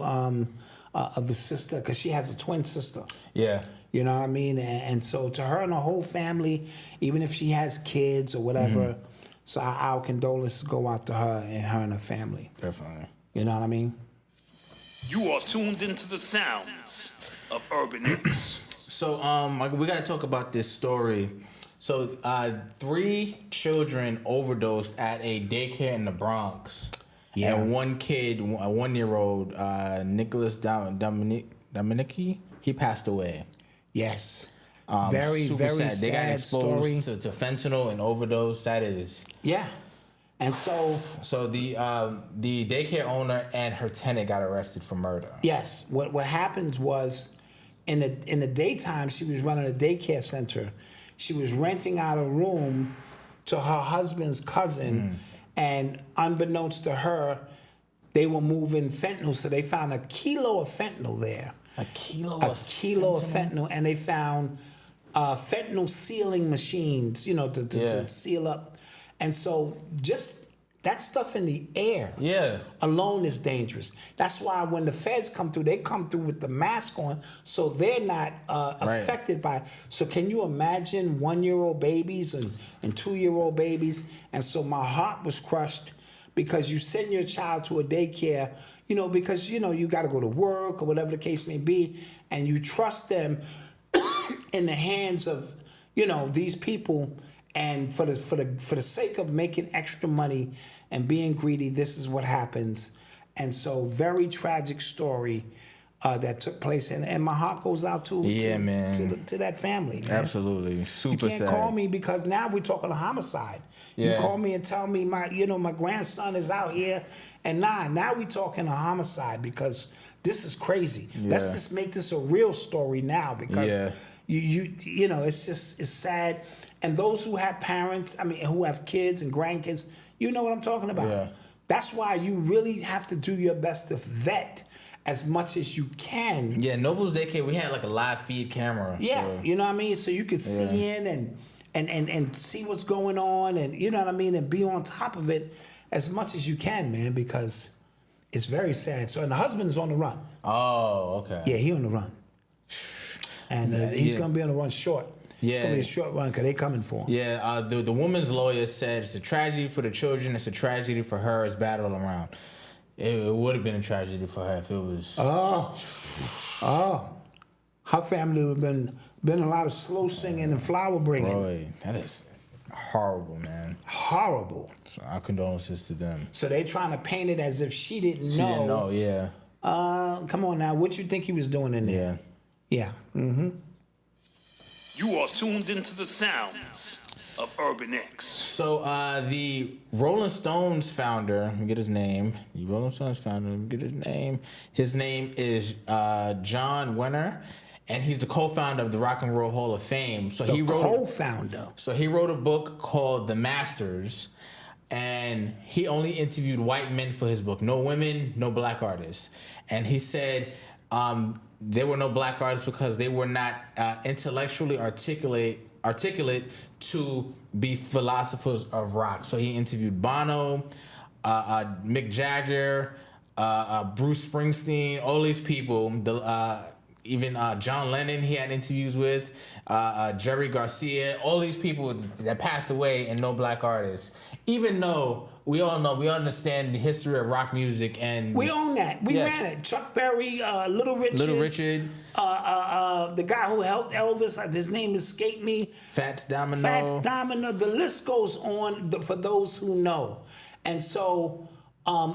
the sister, because she has a twin sister. Yeah. You know what I mean? And so to her and her whole family, even if she has kids or whatever, so our condolences go out to her and her family. Definitely. You know what I mean? You are tuned into the sounds of Urban X. So we gotta talk about this story. So 3 children overdosed at a daycare in the Bronx. Yeah. And one kid, a 1-year-old, Nicholas Dominici, he passed away. Yes. Very, Super very sad. sad They got exposed story. to fentanyl and overdose. That is. Yeah. And so the daycare owner and her tenant got arrested for murder. yes, what happens was in the daytime she was running a daycare center. She was renting out a room to her husband's cousin, and unbeknownst to her, they were moving fentanyl. So they found a kilo of fentanyl there. A kilo of fentanyl, and they found fentanyl sealing machines, to seal up. And so just that stuff in the air alone is dangerous. That's why when the feds come through, they come through with the mask on, so they're not affected by it. So can you imagine 1-year-old babies and 2-year-old babies? And so my heart was crushed, because you send your child to a daycare, because, you got to go to work or whatever the case may be, and you trust them in the hands of, these people, and for the sake of making extra money and being greedy, this is what happens. And so very tragic story that took place, and my heart goes out to that family, man. Absolutely. Super sad. You can't call me, because now we're talking a homicide. Yeah. You call me and tell me my grandson is out here, and now we talking a homicide, because this is crazy. Let's just make this a real story now, because it's sad. And those who have parents, who have kids and grandkids, you know what I'm talking about. Yeah. That's why you really have to do your best to vet as much as you can. Yeah, Noble's Daycare, we had like a live feed camera. Yeah, so. you know what I mean? So you could see in and see what's going on, and you know what I mean, and be on top of it as much as you can, man, because it's very sad. So, and the husband is on the run. Oh, okay. Yeah, he on the run. And he's going to be on the run short. Yeah. It's going to be a short run, because they coming for him. Yeah, the woman's lawyer said it's a tragedy for the children, it's a tragedy for her, it's battle around. It would have been a tragedy for her if it was... Her family would have been a lot of slow singing and flower bringing. Boy, that is horrible, man. Horrible. So our condolences to them. So they trying to paint it as if she didn't know. She didn't know, yeah. Come on now, what you think he was doing in there? Yeah. Mm-hmm. You are tuned into the sounds of Urban X. So the Rolling Stones founder, let me get his name. The Rolling Stones founder, let me get his name. His name is John Wenner, and he's the co-founder of the Rock and Roll Hall of Fame. So he wrote a book called The Masters, and he only interviewed white men for his book. No women, no black artists. And he said there were no black artists because they were not intellectually articulate to be philosophers of rock. So he interviewed Bono, Mick Jagger, Bruce Springsteen, all these people. Even John Lennon he had interviews with, Jerry Garcia, all these people that passed away and no black artists. Even though we understand the history of rock music, and we own that. We ran it. Chuck Berry, Little Richard. The guy who helped Elvis, his name escaped me. Fats Domino. The list goes on for those who know. And so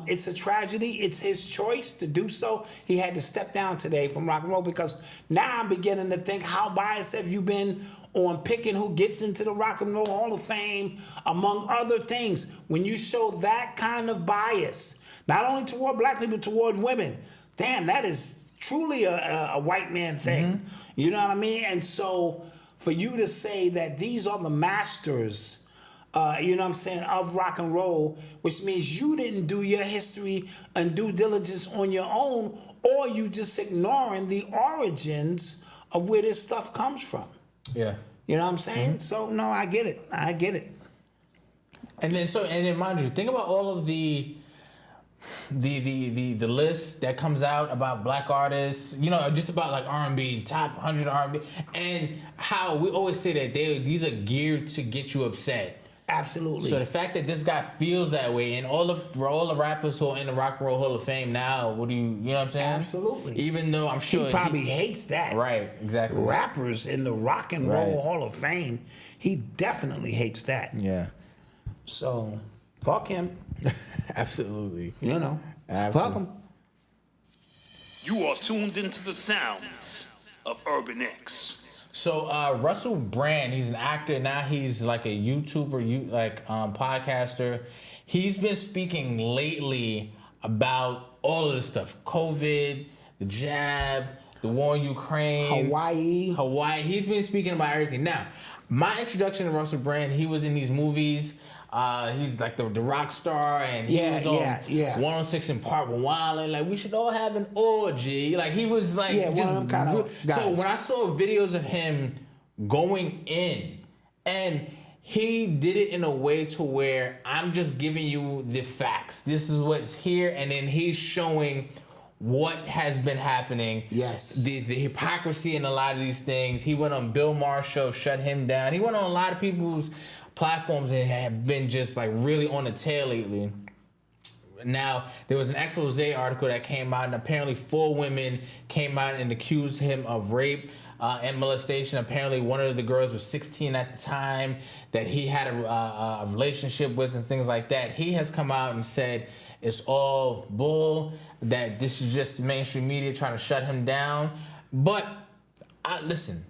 it's a tragedy. It's his choice to do so. He had to step down today from rock and roll, because now I'm beginning to think, how biased have you been on picking who gets into the Rock and Roll Hall of Fame, among other things, when you show that kind of bias, not only toward black people, toward women. Damn, that is truly a white man thing. Mm-hmm. You know what I mean? And so for you to say that these are the masters, you know what I'm saying, of rock and roll, which means you didn't do your history and due diligence on your own, or you just ignoring the origins of where this stuff comes from. Yeah. You know what I'm saying? So no, I get it. And then mind you, think about all of the list that comes out about black artists, just about like R&B, top 100 R&B, and how we always say that these are geared to get you upset. Absolutely. So the fact that this guy feels that way, and all the rappers who are in the Rock and Roll Hall of Fame now, you know what I'm saying? Absolutely. Even though I'm sure he probably hates that. Right, exactly. Rappers in the Rock and Roll Hall of Fame, he definitely hates that. Yeah. So, fuck him. Absolutely. Fuck him. You are tuned into the sounds of Urban X. So Russell Brand, he's an actor now. He's like a YouTuber, podcaster. He's been speaking lately about all of this stuff: COVID, the jab, the war in Ukraine, Hawaii. He's been speaking about everything. Now, my introduction to Russell Brand, he was in these movies. He's like the rock star, and he was on 106 in Park with Wildin'. Like, we should all have an orgy. Like, he was like, one of them kind of guys. So when I saw videos of him going in, and he did it in a way to where I'm just giving you the facts. This is what's here, and then he's showing what has been happening. Yes. The hypocrisy in a lot of these things. He went on Bill Maher's show, shut him down. He went on a lot of people's platforms and have been just like really on the tail lately. Now, there was an expose article that came out, and apparently 4 women came out and accused him of rape and molestation. Apparently one of the girls was 16 at the time that he had a relationship with and things like that. He has come out and said it's all bull, that this is just mainstream media trying to shut him down. But listen,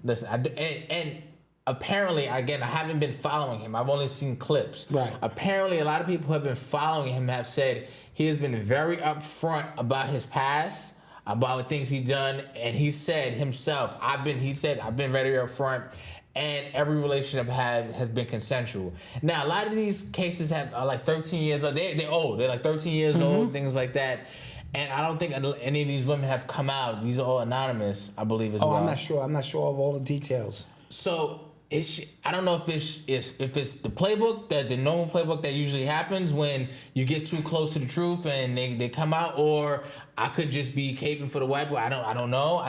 and apparently, again, I haven't been following him. I've only seen clips. Right. Apparently, a lot of people who have been following him have said he has been very upfront about his past, about things he's done, and he said himself, I've been very upfront, and every relationship has been consensual. Now, a lot of these cases are like 13 years old. They're old. They're like 13 years old, things like that. And I don't think any of these women have come out. These are all anonymous, I believe, as well. I'm not sure. I'm not sure of all the details. So I don't know if it's the playbook, the normal playbook that usually happens when you get too close to the truth and they come out, or I could just be caping for the white boy. I don't know.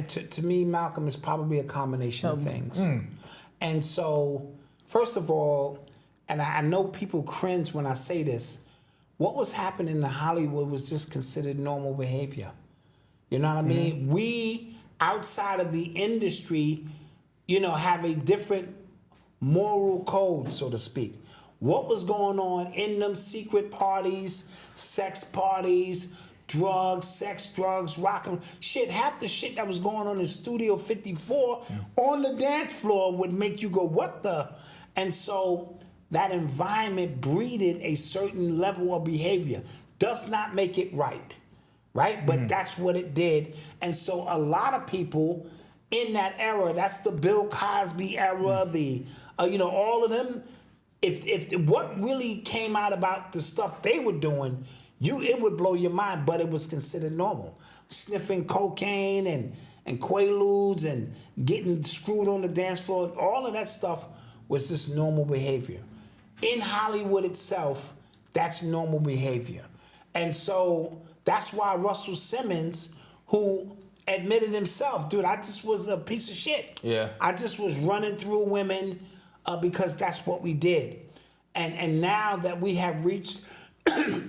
To me, Malcolm, it's probably a combination of things. And so, first of all, and I know people cringe when I say this, what was happening in Hollywood was just considered normal behavior. You know what I mean? We, outside of the industry, have a different moral code, so to speak. What was going on in them secret parties, sex parties, drugs, sex, drugs, rock and shit. Half the shit that was going on in Studio 54 on the dance floor would make you go, what the? And so that environment breeded a certain level of behavior. Does not make it right? But that's what it did. And so a lot of people in that era, that's the Bill Cosby era, all of them, if what really came out about the stuff they were doing, it would blow your mind, but it was considered normal. Sniffing cocaine and Quaaludes and getting screwed on the dance floor, all of that stuff was just normal behavior. In Hollywood itself, that's normal behavior. And so that's why Russell Simmons, who admitted himself, dude, I just was a piece of shit. Yeah. I just was running through women because that's what we did. And now that we have reached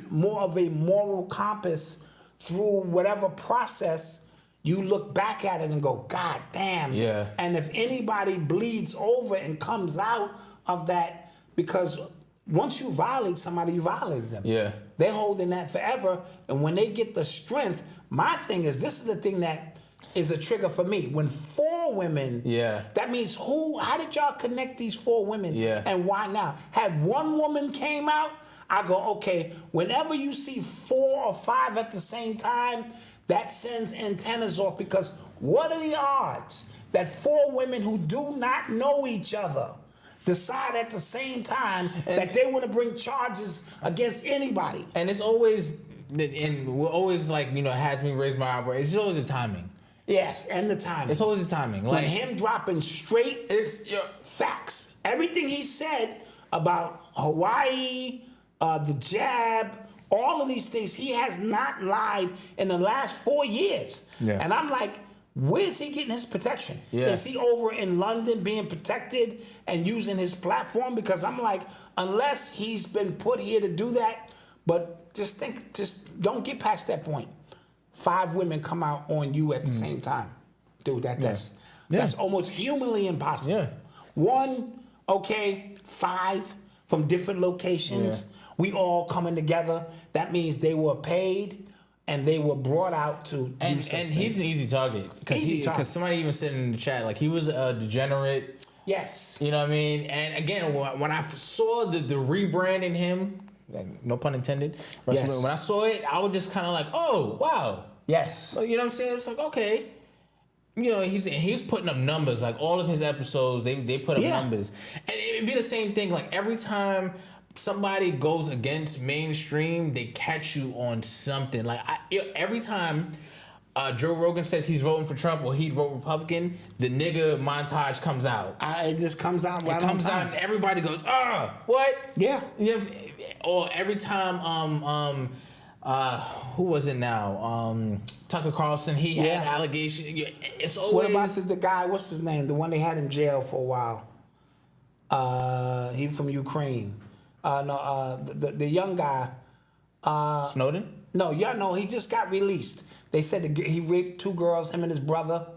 more of a moral compass through whatever process, you look back at it and go, God damn. Yeah. And if anybody bleeds over and comes out of that, because once you violate somebody, you violated them. Yeah. They're holding that forever. And when they get the strength, my thing is, this is the thing that is a trigger for me. When 4 women, that means how did y'all connect these 4 women? Yeah. And why now? Had one woman came out, I go, okay, whenever you see 4 or 5 at the same time, that sends antennas off, because what are the odds that 4 women who do not know each other decide at the same time that they want to bring charges against anybody? And it's always, and we're always like, has me raise my eyebrow. It's always the timing. Yes, and the timing. It's always the timing. When Like him dropping straight facts. Everything he said about Hawaii, the jab, all of these things, he has not lied in the last 4 years. Yeah. And I'm like, where's he getting his protection? Yeah. Is he over in London being protected and using his platform? Because I'm like, unless he's been put here to do that, but just don't get past that point. 5 women come out on you at the same time. Dude, that's almost humanly impossible. Yeah. 1, okay, 5 from different locations. Yeah. We all coming together. That means they were paid and they were brought out to do such and things. he's an easy target because somebody even said in the chat like he was a degenerate. Yes. You know what I mean? And again, when I saw the rebranding him, like, no pun intended. Yes. When I saw it, I was just kind of like, oh wow. Yes. So, you know what I'm saying? It's like, okay. You know, he's putting up numbers. Like all of his episodes, they put up numbers. And it'd be the same thing. Like every time somebody goes against mainstream, they catch you on something. Like every time Joe Rogan says he's voting for Trump or he'd vote Republican, the nigga montage comes out. It just comes out right on time. And everybody goes, what? Yeah. You know what I'm saying? Or every time who was it now? Tucker Carlson, he had allegations. It's always. What about the guy, what's his name? The one they had in jail for a while. He from Ukraine. The young guy. Snowden? No, he just got released. They said he raped 2 girls, him and his brother.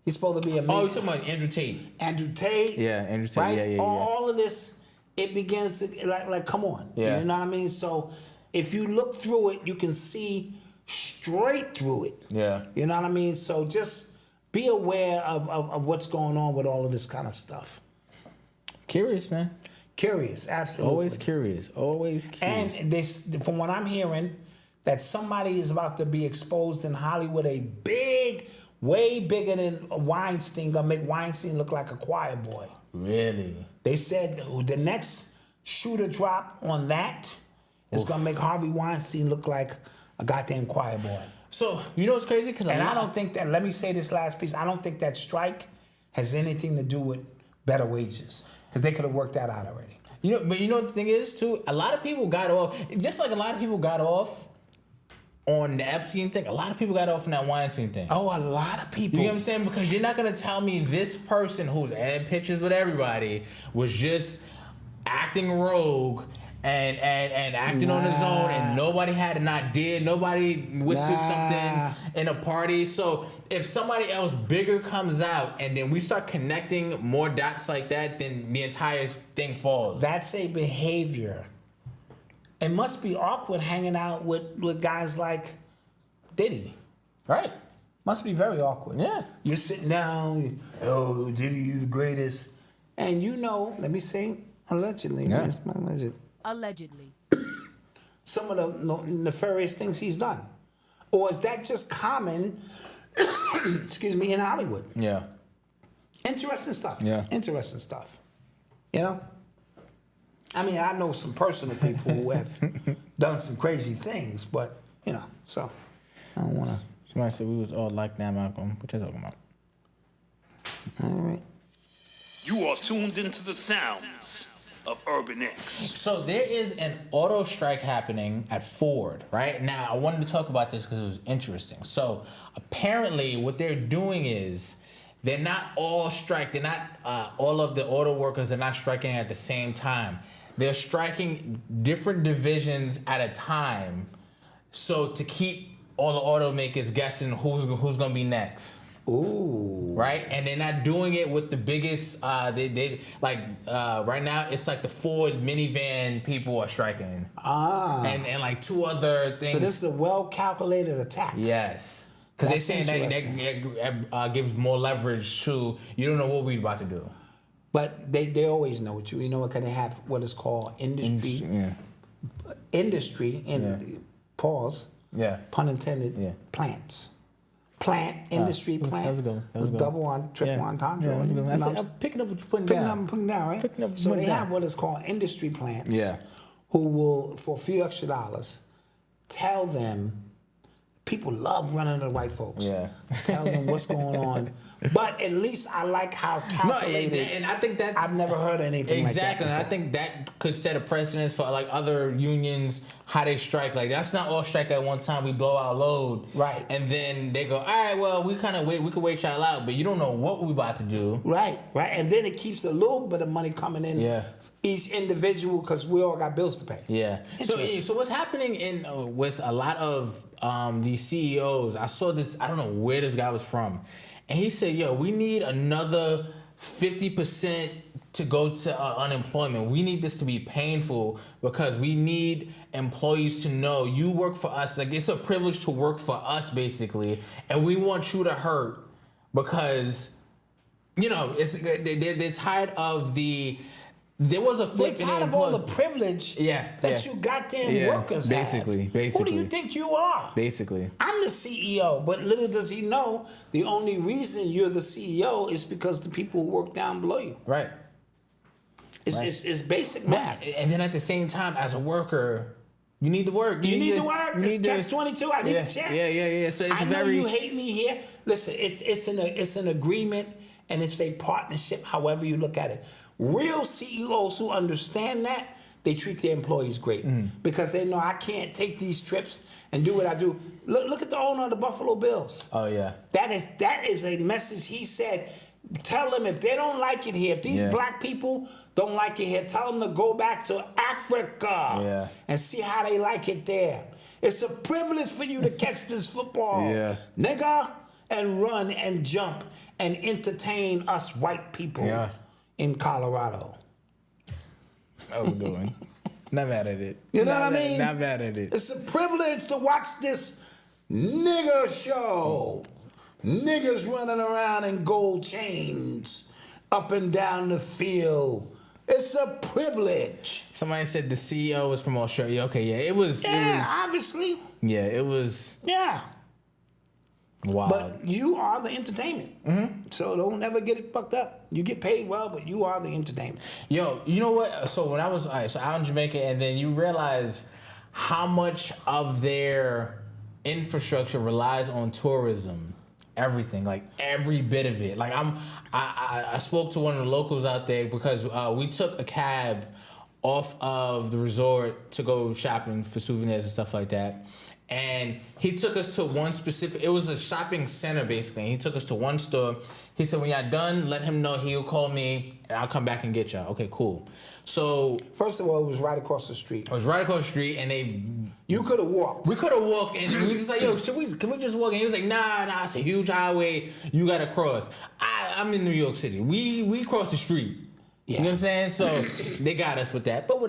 He's supposed to be a Oh, you're talking about Andrew Tate. Andrew Tate. Yeah, Andrew Tate. Right? Yeah. All of this, it begins to, like, come on. Yeah. You know what I mean? So if you look through it, you can see straight through it. Yeah. You know what I mean? So just be aware of what's going on with all of this kind of stuff. Curious, man. Curious, absolutely. Always curious. Always curious. And this, from what I'm hearing, that somebody is about to be exposed in Hollywood, way bigger than Weinstein, gonna make Weinstein look like a choir boy. Really? They said the next shooter drop on that is gonna make Harvey Weinstein look like a goddamn choir boy. So, you know what's crazy? I don't think that, let me say this last piece, I don't think that strike has anything to do with better wages. Because they could have worked that out already. But you know what the thing is, too? A lot of people got off, just like a lot of people got off on the Epstein thing, a lot of people got off on that Weinstein thing. Oh, a lot of people. You know what I'm saying? Because you're not going to tell me this person who's had pictures with everybody was just acting rogue and acting on his own, and nobody had an idea, nobody whispered something in a party. So if somebody else bigger comes out and then we start connecting more dots like that, then the entire thing falls. That's a behavior. It must be awkward hanging out with guys like Diddy. Right. Must be very awkward. Yeah. You're sitting down, oh, Diddy, you the greatest. And you know, let me say, allegedly, Yeah. my alleged. Allegedly. Some of the nefarious things he's done. Or is that just common, excuse me, in Hollywood? Yeah. Interesting stuff. Yeah. Interesting stuff. You know? I mean, I know some personal people who have done some crazy things, but, you know, so I don't want to. Somebody said we was all like that, Malcolm. What you talking about? All right. You are tuned into the sounds of Urban X. So there is an auto strike happening at Ford, right? Now, I wanted to talk about this because it was interesting. So apparently what they're doing is they're not all strike. They're not all of the auto workers are not striking at the same time. They're striking different divisions at a time, so to keep all the automakers guessing who's going to be next. Ooh. Right? And they're not doing it with the biggest, they right now, it's like the Ford minivan people are striking. And like 2 other things. So this is a well-calculated attack. Yes. Because they're saying that gives more leverage to, you don't know what we're about to do. But they always know what you know, because they have what is called industry pause, pun intended, plants. Plant, industry, plant. That was a good one. That was a good Double on, triple entendre. Yeah, that was a good one. I'm picking up what you're putting down. Picking up and putting down, right? Picking up and So putting they down. have what is called industry plants. Yeah. Who will, for a few extra dollars, tell them People love running to the white folks. Yeah. Tell them what's going on. But at least I like how calculated. And I think that's... I've never heard anything exactly, like that and I think that could set a precedence for like other unions, how they strike. Like that's not all strike at one time. We blow our load, right? And then they go, all right, well, we kind of wait. We could wait y'all out, but you don't know what we about to do, right? And then it keeps a little bit of money coming in. Yeah. Each individual, because we all got bills to pay. Yeah. So what's happening in with a lot of these CEOs? I saw this. I don't know where this guy was from. And he said, yo, we need another 50% to go to unemployment. We need this to be painful because we need employees to know you work for us. Like, it's a privilege to work for us, basically. And we want you to hurt because, you know, they're tired of the... There was a flip. They're tired of all the privilege that you goddamn workers basically, have. Basically. Who do you think you are? Basically. I'm the CEO, but little does he know, the only reason you're the CEO is because the people who work down below you. Right. It's basic math. And then at the same time, as a worker, you need to work. You need to work. It's catch-22. I need to check. Yeah. So it's I know you hate me here. Listen, it's an agreement and it's a partnership, however you look at it. Real CEOs who understand that, they treat their employees great because they know I can't take these trips and do what I do. Look at the owner of the Buffalo Bills. Oh yeah. That is a message he said. Tell them if they don't like it here, if these black people don't like it here, tell them to go back to Africa and see how they like it there. It's a privilege for you to catch this football, nigga, and run and jump and entertain us white people in Colorado. I was doing. Not mad at it. You know what I mean? Not mad at it. It's a privilege to watch this nigger show. Niggas running around in gold chains up and down the field. It's a privilege. Somebody said the CEO was from Australia. Okay, yeah, it was. Obviously. Yeah, it was. Yeah. Wow. But you are the entertainment. So don't ever get it fucked up. You get paid well, but you are the entertainment. Yo, you know what? So when I was out in Jamaica, and then you realize how much of their infrastructure relies on tourism. Everything, like every bit of it. Like I spoke to one of the locals out there because we took a cab off of the resort to go shopping for souvenirs and stuff like that. And he took us to one specific, it was a shopping center basically. And he took us to one store. He said, when y'all done, let him know he'll call me and I'll come back and get y'all. Okay, cool. So first of all, it was right across the street. It was right across the street and you could have walked. We could have walked and we was just like, yo, can we just walk? And he was like, nah, it's a huge highway. You gotta cross. I'm in New York City. We crossed the street. Yeah. You know what I'm saying? So they got us with that, but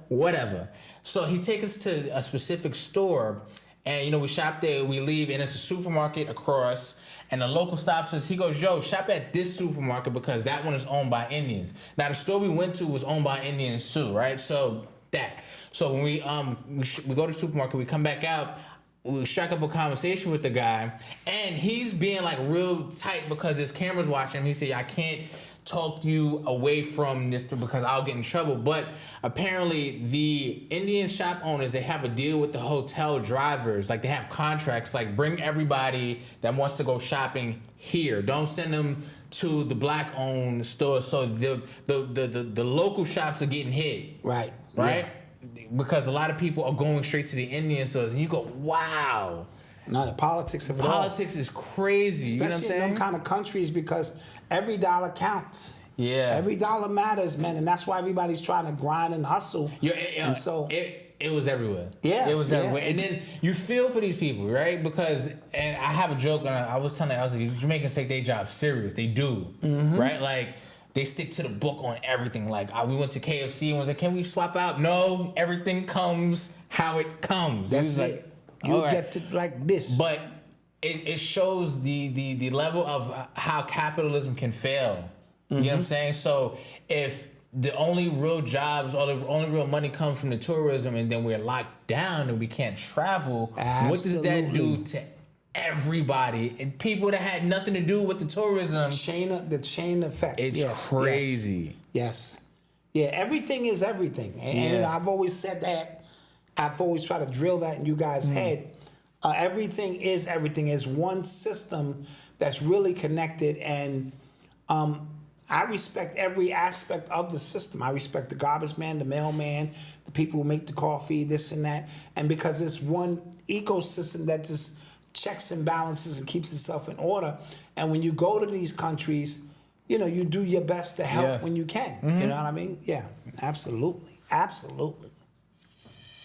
whatever. So he take us to a specific store. And, you know, we shop there, we leave, and it's a supermarket across, and the local stops us. He goes, yo, shop at this supermarket because that one is owned by Indians. Now, the store we went to was owned by Indians, too, right? So, that. So, when we go to the supermarket, we come back out, we strike up a conversation with the guy, and he's being, like, real tight because his camera's watching him. He said, I can't talk you away from this because I'll get in trouble. But apparently the Indian shop owners, they have a deal with the hotel drivers. Like they have contracts, like bring everybody that wants to go shopping here. Don't send them to the black owned store. So the local shops are getting hit. Right. Yeah. Because a lot of people are going straight to the Indian stores and you go, wow. No, the politics of it all. Politics is crazy. Especially you know what I'm saying? in them kind of countries because every dollar counts. Yeah. Every dollar matters, man, and that's why everybody's trying to grind and hustle. And so it was everywhere. Yeah. It was everywhere. And then you feel for these people, right? Because, and I have a joke, and I was like, Jamaicans take their job serious. They do, right? Like, they stick to the book on everything. Like, we went to KFC and was like, can we swap out? No, everything comes how it comes. That's it. Like, you get to like this. But it shows the level of how capitalism can fail. You know what I'm saying? So if the only real jobs or the only real money comes from the tourism and then we're locked down and we can't travel, what does that do to everybody? And people that had nothing to do with the tourism. The chain effect. It's crazy. Yes. Yeah, everything is everything. And I've always said that. I've always tried to drill that in you guys' head. Everything is everything. It's one system that's really connected, and I respect every aspect of the system. I respect the garbage man, the mailman, the people who make the coffee, this and that. And because it's one ecosystem that just checks and balances and keeps itself in order. And when you go to these countries, you know, you do your best to help when you can. You know what I mean? Yeah, absolutely. Absolutely.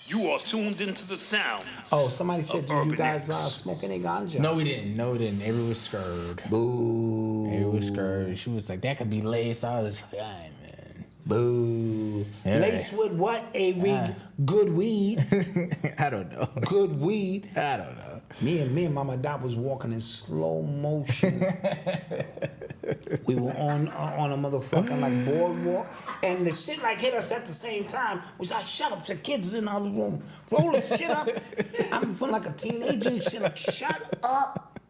You are tuned into the sounds. Oh, somebody said, of do you guys Urban X. smoke any ganja? No, we didn't. Avery was scared. Boo. Avery was scared. She was like, that could be laced. I was like, all right, man. Boo. Yeah. Laced with what, Avery? Good weed. I don't know. Good weed. I don't know. Me and Mama Dot was walking in slow motion. We were on a motherfucking like boardwalk, and the shit like hit us at the same time. We said, "Shut up!" The kids in the other room, roll the shit up. I'm feeling like a teenager and shit. Like, shut up,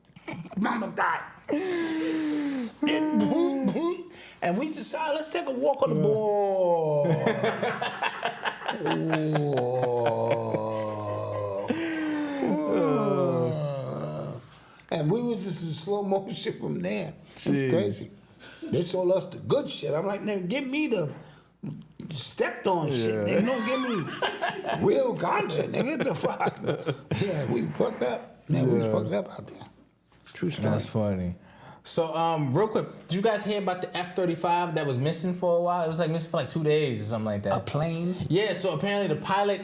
Mama Dot. And we decided, let's take a walk on the board. And we was just in slow motion from there. It was crazy. They sold us the good shit. I'm like, nigga, give me the stepped on shit. Nigga, don't give me real ganja, nigga. What the fuck? Yeah, we fucked up. Man, we was fucked up out there. True story. That's funny. So, real quick, did you guys hear about the F-35 that was missing for a while? It was like missing for like 2 days or something like that. A plane? Yeah, so apparently the pilot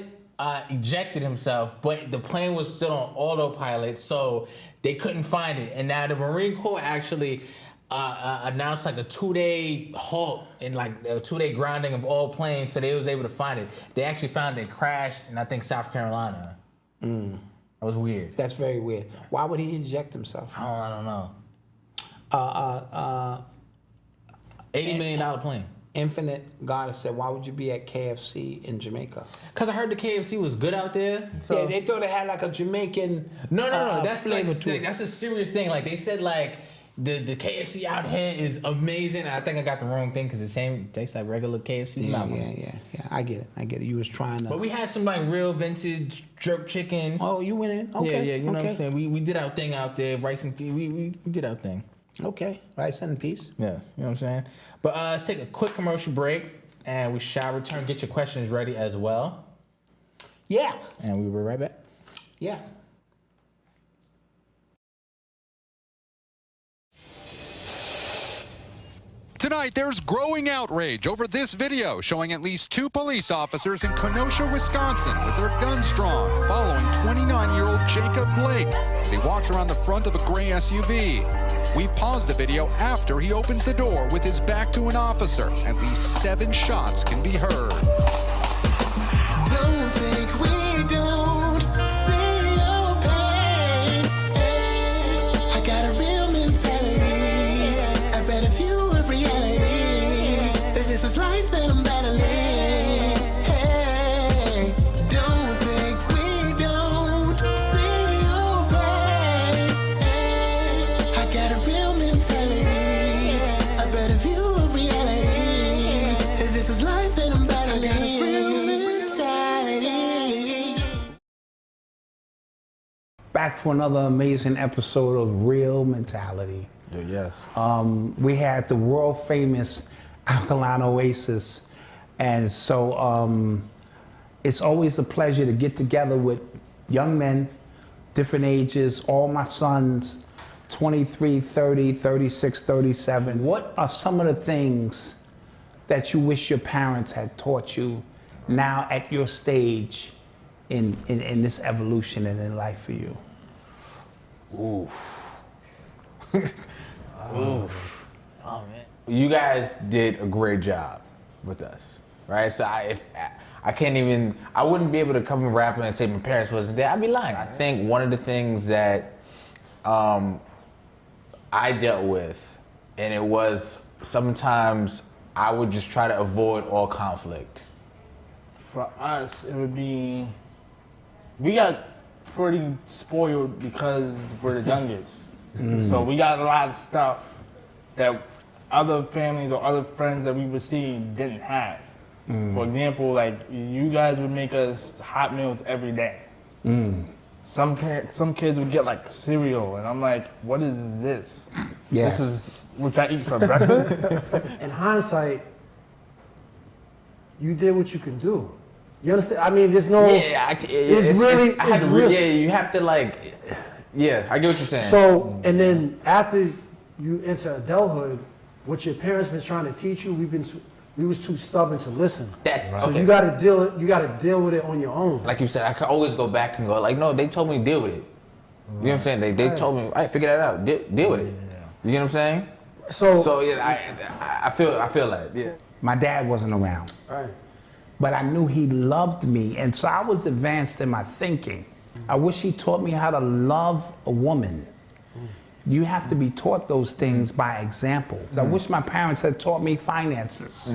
ejected himself, but the plane was still on autopilot, so they couldn't find it. And now the Marine Corps actually announced like a 2-day halt and like a 2-day grounding of all planes, so they was able to find it. They actually found it crashed in, I think, South Carolina. That was weird. That's very weird. Why would he inject himself? I don't know. $80 million plane. Infinite God said, why would you be at KFC in Jamaica? Cause I heard the KFC was good out there. So. Yeah, they thought it had like a Jamaican No. That's flavor like, to it. that's a serious thing. Like they said, like the KFC out here is amazing. And I think I got the wrong thing because it tastes like regular KFC. Yeah. I get it. You was trying to. But we had some like real vintage jerk chicken. Oh, you went in? Okay. Yeah. You know what I'm saying? We did our thing out there. Rice and we did our thing. Okay. Rice and peace. Yeah. You know what I'm saying? But let's take a quick commercial break, and we shall return. Get your questions ready as well. Yeah. And we'll be right back. Yeah. Tonight, there's growing outrage over this video showing at least 2 police officers in Kenosha, Wisconsin with their guns drawn following 29-year-old Jacob Blake as he walks around the front of a gray SUV. We paused the video after he opens the door with his back to an officer. At least 7 shots can be heard. Don't think we don't see your pain. I got a real mentality, a better view of reality. This is life that I'm battling. Hey, don't think we don't see your pain. I got a real mentality, a better view of reality. This is life that I'm battling. I got a real mentality. Back for another amazing episode of Real Mentality. Yes. We had the world famous Alkaline Oasis. And so it's always a pleasure to get together with young men, different ages, all my sons, 23, 30, 36, 37. What are some of the things that you wish your parents had taught you now at your stage in this evolution and in life for you? Oof. Oh man. You guys did a great job with us, right? So I wouldn't be able to come and rap and say my parents wasn't there. I'd be lying. I think one of the things that I dealt with, and it was sometimes I would just try to avoid all conflict. For us, it would be, we got pretty spoiled because we're the youngest. So we got a lot of stuff that other families or other friends that we would see didn't have. For example, like you guys would make us hot meals every day. some kids would get like cereal, and I'm like, what is this? Yes. This is what I eat for breakfast. In hindsight, you did what you can do. You understand? I mean, there's no. Yeah, you have to like. Yeah, I get what you're saying. So, and then after you enter adulthood, what your parents been trying to teach you, we was too stubborn to listen. So you gotta deal with it on your own. Like you said, I could always go back and go like, no, they told me to deal with it. You know what I'm saying? They told me, all right, figure that out. Deal with it. You know what I'm saying? So yeah, I feel that. Yeah. My dad wasn't around. Right. But I knew he loved me, and so I was advanced in my thinking. I wish he taught me how to love a woman. You have to be taught those things by example. I wish my parents had taught me finances.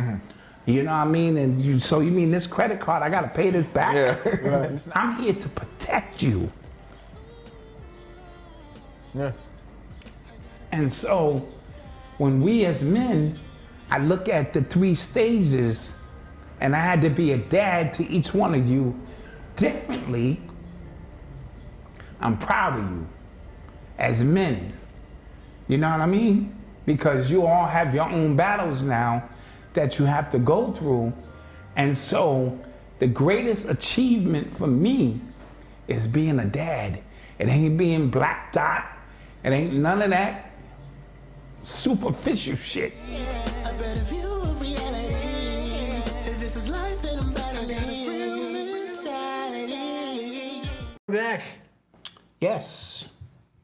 You know what I mean? And you mean this credit card, I gotta pay this back? Yeah. Right. I'm here to protect you. Yeah. And so when we as men, I look at the 3 stages, and I had to be a dad to each one of you differently. I'm proud of you as men. You know what I mean? Because you all have your own battles now that you have to go through. And so the greatest achievement for me is being a dad. It ain't being Black Dot. It ain't none of that superficial shit. A better view of reality. If this is life, then I'm better than real mentality. Back. Yes.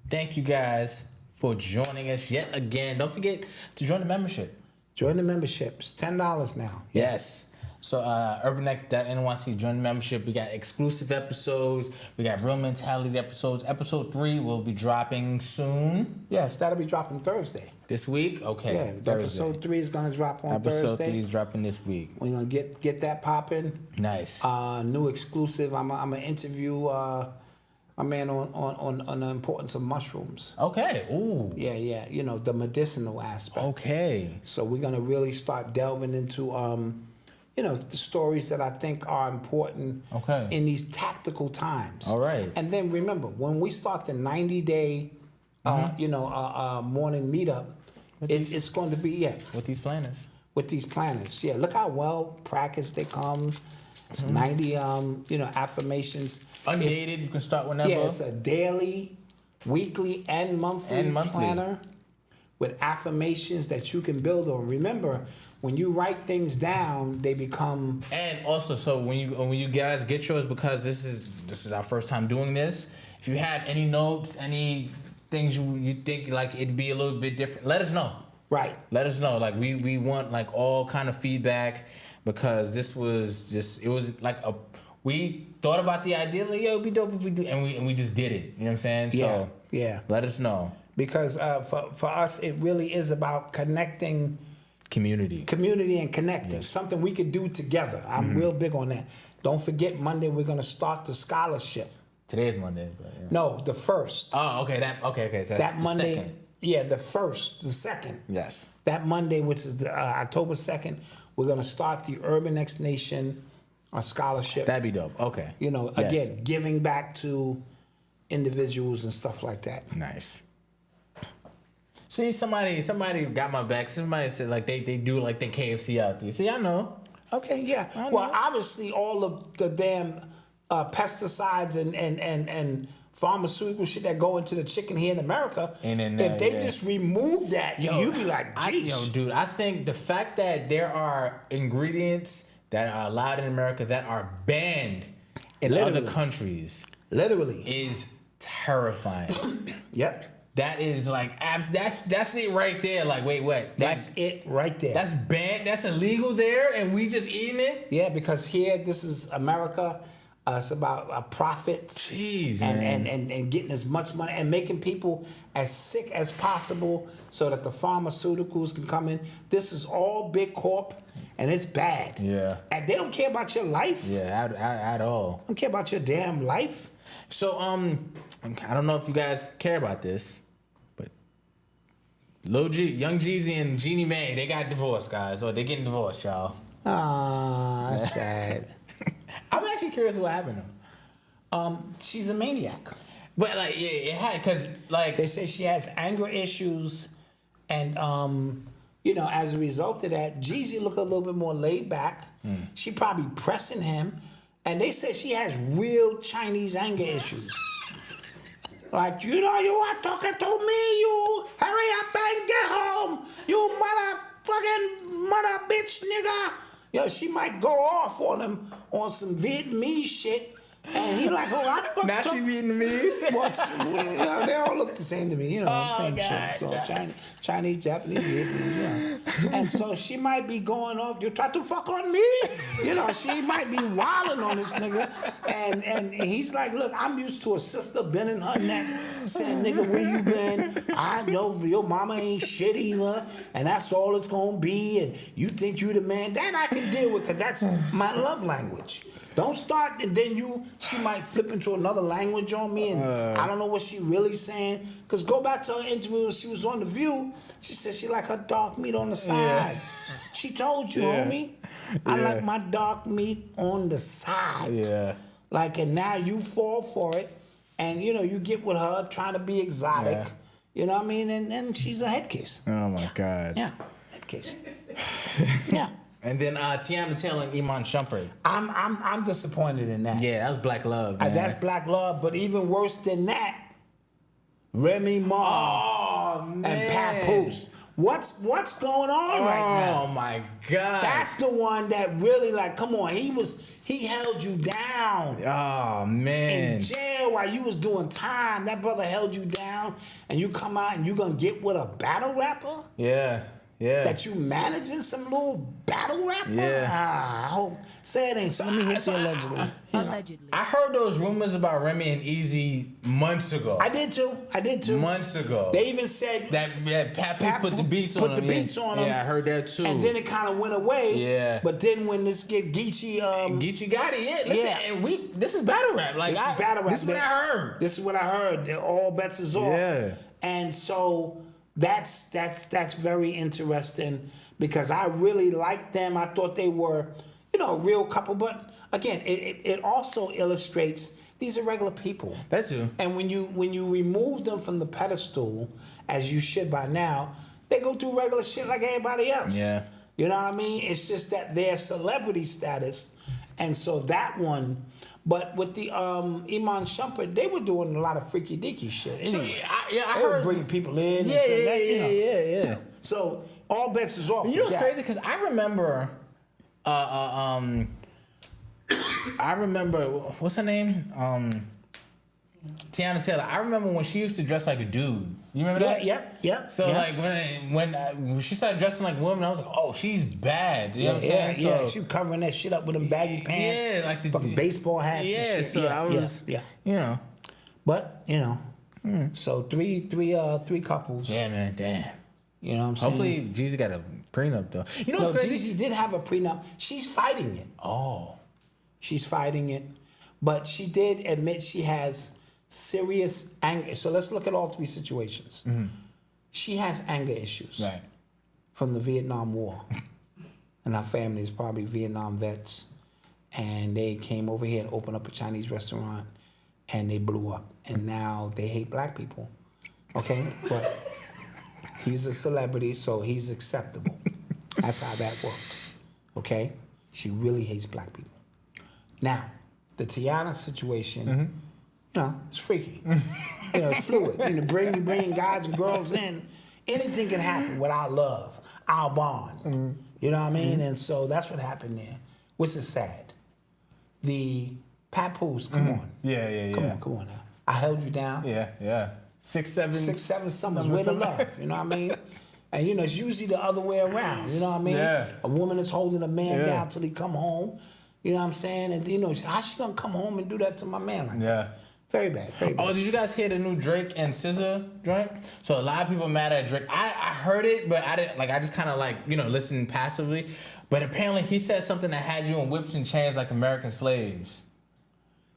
Thank you guys for joining us yet again. Don't forget to join the membership. Join the membership. It's $10 now. Yes. So UrbanX.NYC, join the membership. We got exclusive episodes. We got real mentality episodes. Episode 3 will be dropping soon. Yes, that'll be dropping Thursday. This week? Okay. Yeah, Thursday. episode 3 is gonna drop on Thursday. Episode 3 is dropping this week. We're gonna get that popping. Nice. New exclusive. I'm gonna interview my man on the importance of mushrooms. Okay. Ooh. Yeah. You know, the medicinal aspect. Okay. So we're gonna really start delving into the stories that I think are important in these tactical times. All right. And then remember, when we start the 90-day morning meetup, it's going to be with these planners. With these planners, yeah. Look how well practiced they come. It's 90 affirmations. Undated, you can start whenever. Yeah, it's a daily, weekly, and monthly planner with affirmations that you can build on. Remember, when you write things down, they become. And also, so when you guys get yours, because this is our first time doing this. If you have any notes, any things you think like it'd be a little bit different, let us know. Right. Let us know. Like we want like all kind of feedback, because this was just, it was like we thought about the idea, like, yo, it'd be dope if we do, and we just did it. You know what I'm saying? So yeah. Let us know. Because for us, it really is about connecting. Community and connecting. Yes. Something we could do together. I'm real big on that. Don't forget, Monday we're gonna start the scholarship. Today is Monday. But yeah. No, the 1st. Oh, okay. Okay. So that Monday. Second. Yeah, the 1st, the 2nd. Yes. That Monday, which is the October 2nd, we're gonna start the Urban X Nation scholarship. That'd be dope. Okay. You know, again, giving back to individuals and stuff like that. Nice. See, somebody got my back. Somebody said like they do like the KFC out there. See, I know. Okay, yeah. Well, obviously all of the damn pesticides and pharmaceutical shit that go into the chicken here in America, if they just remove that, you'd be like, geez. Dude, I think the fact that there are ingredients that are allowed in America that are banned in other countries is terrifying. Yep. That is like, that's it right there. Like, wait, what? That's it right there. That's banned. That's illegal there, and we just eating it. Yeah, because here, this is America. It's about profits. Jeez, and getting as much money and making people as sick as possible so that the pharmaceuticals can come in. This is all big corp, and it's bad. Yeah. And they don't care about your life. Yeah, at all. Don't care about your damn life. So, I don't know if you guys care about this, but Young Jeezy and Jeannie Mae, they got divorced, guys. Or they're getting divorced, y'all. Ah, that's sad. I'm actually curious what happened to She's a maniac. But like, yeah, it had because like they say she has anger issues, and you know, as a result of that, Jeezy look a little bit more laid back. She probably pressing him, and they say she has real Chinese anger issues. Like, you know, you are talking to me, you hurry up and get home, you mother bitch nigga. You know, she might go off on him on some Vietnamese shit. And he like, oh, I fucked now up. she Vietnamese? Well, they all look the same to me, you know, same shit. So Chinese, Japanese, Vietnamese, you know. And so she might be going off, you try to fuck on me? You know, she might be wilding on this nigga. And he's like, look, I'm used to a sister bending her neck, saying, nigga, where you been? I know your mama ain't shit either, and that's all it's gonna be, and you think you the man. That I can deal with, because that's my love language. Don't start, and then she might flip into another language on me, and I don't know what she really saying. Because go back to her interview when she was on The View, she said she like her dark meat on the side. Yeah. She told you, homie, I like my dark meat on the side. Yeah. Like, and now you fall for it, and you know, you get with her trying to be exotic. Yeah. You know what I mean? And she's a head case. Oh my God. Yeah, head case. Yeah. And then Tiana Taylor and Iman Shumpert. I'm disappointed in that. Yeah, that was black love. Man. That's black love, but even worse than that, Remy Ma and Papoose. What's going on right now? Oh my God. That's the one that really, like, come on, he held you down. Oh man. In jail while you was doing time, that brother held you down, and you come out and you gonna get with a battle rapper? Yeah. Yeah. That you managing some little battle rapper? Yeah. I hope. Say it ain't so. Let me hit the allegedly. Allegedly. I heard those rumors about Remy and Easy months ago. I did too. Months ago. They even said that Papoose put the beats on him. Yeah, I heard that too. And then it kind of went away. Yeah. But then when this get Geechee, Geechee got it. Yeah. Listen, and this is battle rap. Like, this is battle rap. This is what I heard. This is what I heard. All bets is off. Yeah. And so that's very interesting, because I really liked them. I thought they were, you know, a real couple. But again, it also illustrates these are regular people. That too. And when you remove them from the pedestal, as you should by now, they go through regular shit like everybody else. Yeah. You know what I mean? It's just that they're celebrity status, and so that one. But with the Iman Shumpert, they were doing a lot of freaky deaky shit. Anyway, I they heard were bringing people in. Yeah. So all bets is off. You know what's crazy? Because I remember, what's her name? Tiana Taylor. I remember when she used to dress like a dude. You remember that? Yep. So like when she started dressing like a woman, I was like, oh, she's bad. You know what I'm saying? Yeah. She covering that shit up with them baggy pants. Yeah, like the fucking baseball hats. Yeah. And shit. So I was, you know, but you know, so three couples. Yeah, man. Damn. You know what I'm saying? Hopefully, Jeezy got a prenup though. You know what's crazy? Jeezy did have a prenup. She's fighting it. Oh. She's fighting it, but she did admit she has serious anger. So let's look at all three situations. Mm-hmm. She has anger issues from the Vietnam War. And her family is probably Vietnam vets. And they came over here and opened up a Chinese restaurant, and they blew up. And now they hate black people. Okay? But he's a celebrity, so he's acceptable. That's how that worked. Okay? She really hates black people. Now, the Tiana situation, you know, it's freaky. You know, it's fluid. You know, bring guys and girls in. Anything can happen with our love, our bond. You know what I mean? And so that's what happened there, which is sad. The Papoose, come on. Yeah. Come on now. I held you down. Yeah. 6, 7 summers. Where the love? You know what I mean? And you know, it's usually the other way around. You know what I mean? Yeah. A woman is holding a man down till he come home. You know what I'm saying? And you know, how she gonna come home and do that to my man like that? Very bad. Oh, did you guys hear the new Drake and SZA joint? So a lot of people mad at Drake. I heard it, but I didn't I just kind of listened passively. But apparently he said something that had you in whips and chains like American slaves.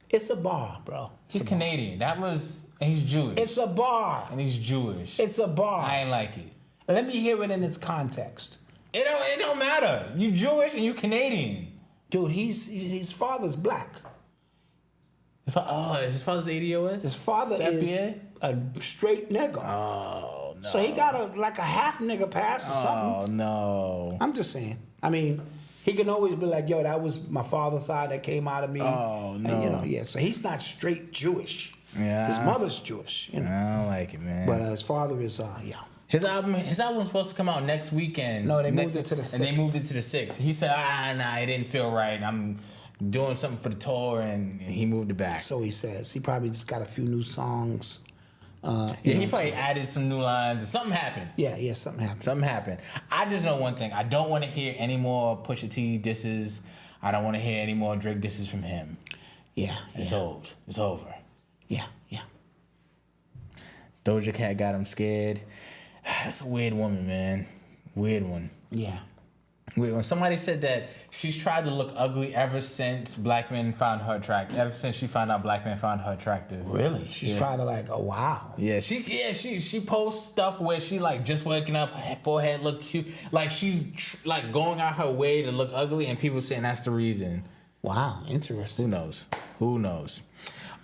It's a bar, bro. He's Canadian. And he's Jewish. It's a bar. And he's Jewish. It's a bar. I ain't like it. Let me hear it in its context. It don't matter. You Jewish and you Canadian. Dude, his father's black. His father's ADOS? His father is a straight nigga. Oh, no. So he got a half nigga pass or something. Oh, no. I'm just saying. I mean, he can always be like, yo, that was my father's side that came out of me. Oh, no. And, so he's not straight Jewish. Yeah. His mother's Jewish. I don't like it, man. But his father is, His album was supposed to come out next weekend. No, they moved it to the 6th. And they moved it to the 6th. He said, nah, it didn't feel right. I'm doing something for the tour, and he moved it back. So he says. He probably just got a few new songs. He probably added some new lines. Something happened. Yeah, something happened. Something happened. I just know one thing. I don't want to hear any more Pusha T disses. I don't want to hear any more Drake disses from him. Yeah. It's old. It's over. Yeah. Doja Cat got him scared. That's a weird woman, man. Weird one. Yeah. Weird one. Somebody said that she's tried to look ugly ever since black men found her attractive. Ever since she found out black men found her attractive. Really? She's trying to oh wow. Yeah, she posts stuff where she just waking up, her forehead look cute. Like she's going out her way to look ugly, and people saying that's the reason. Wow, interesting. Who knows?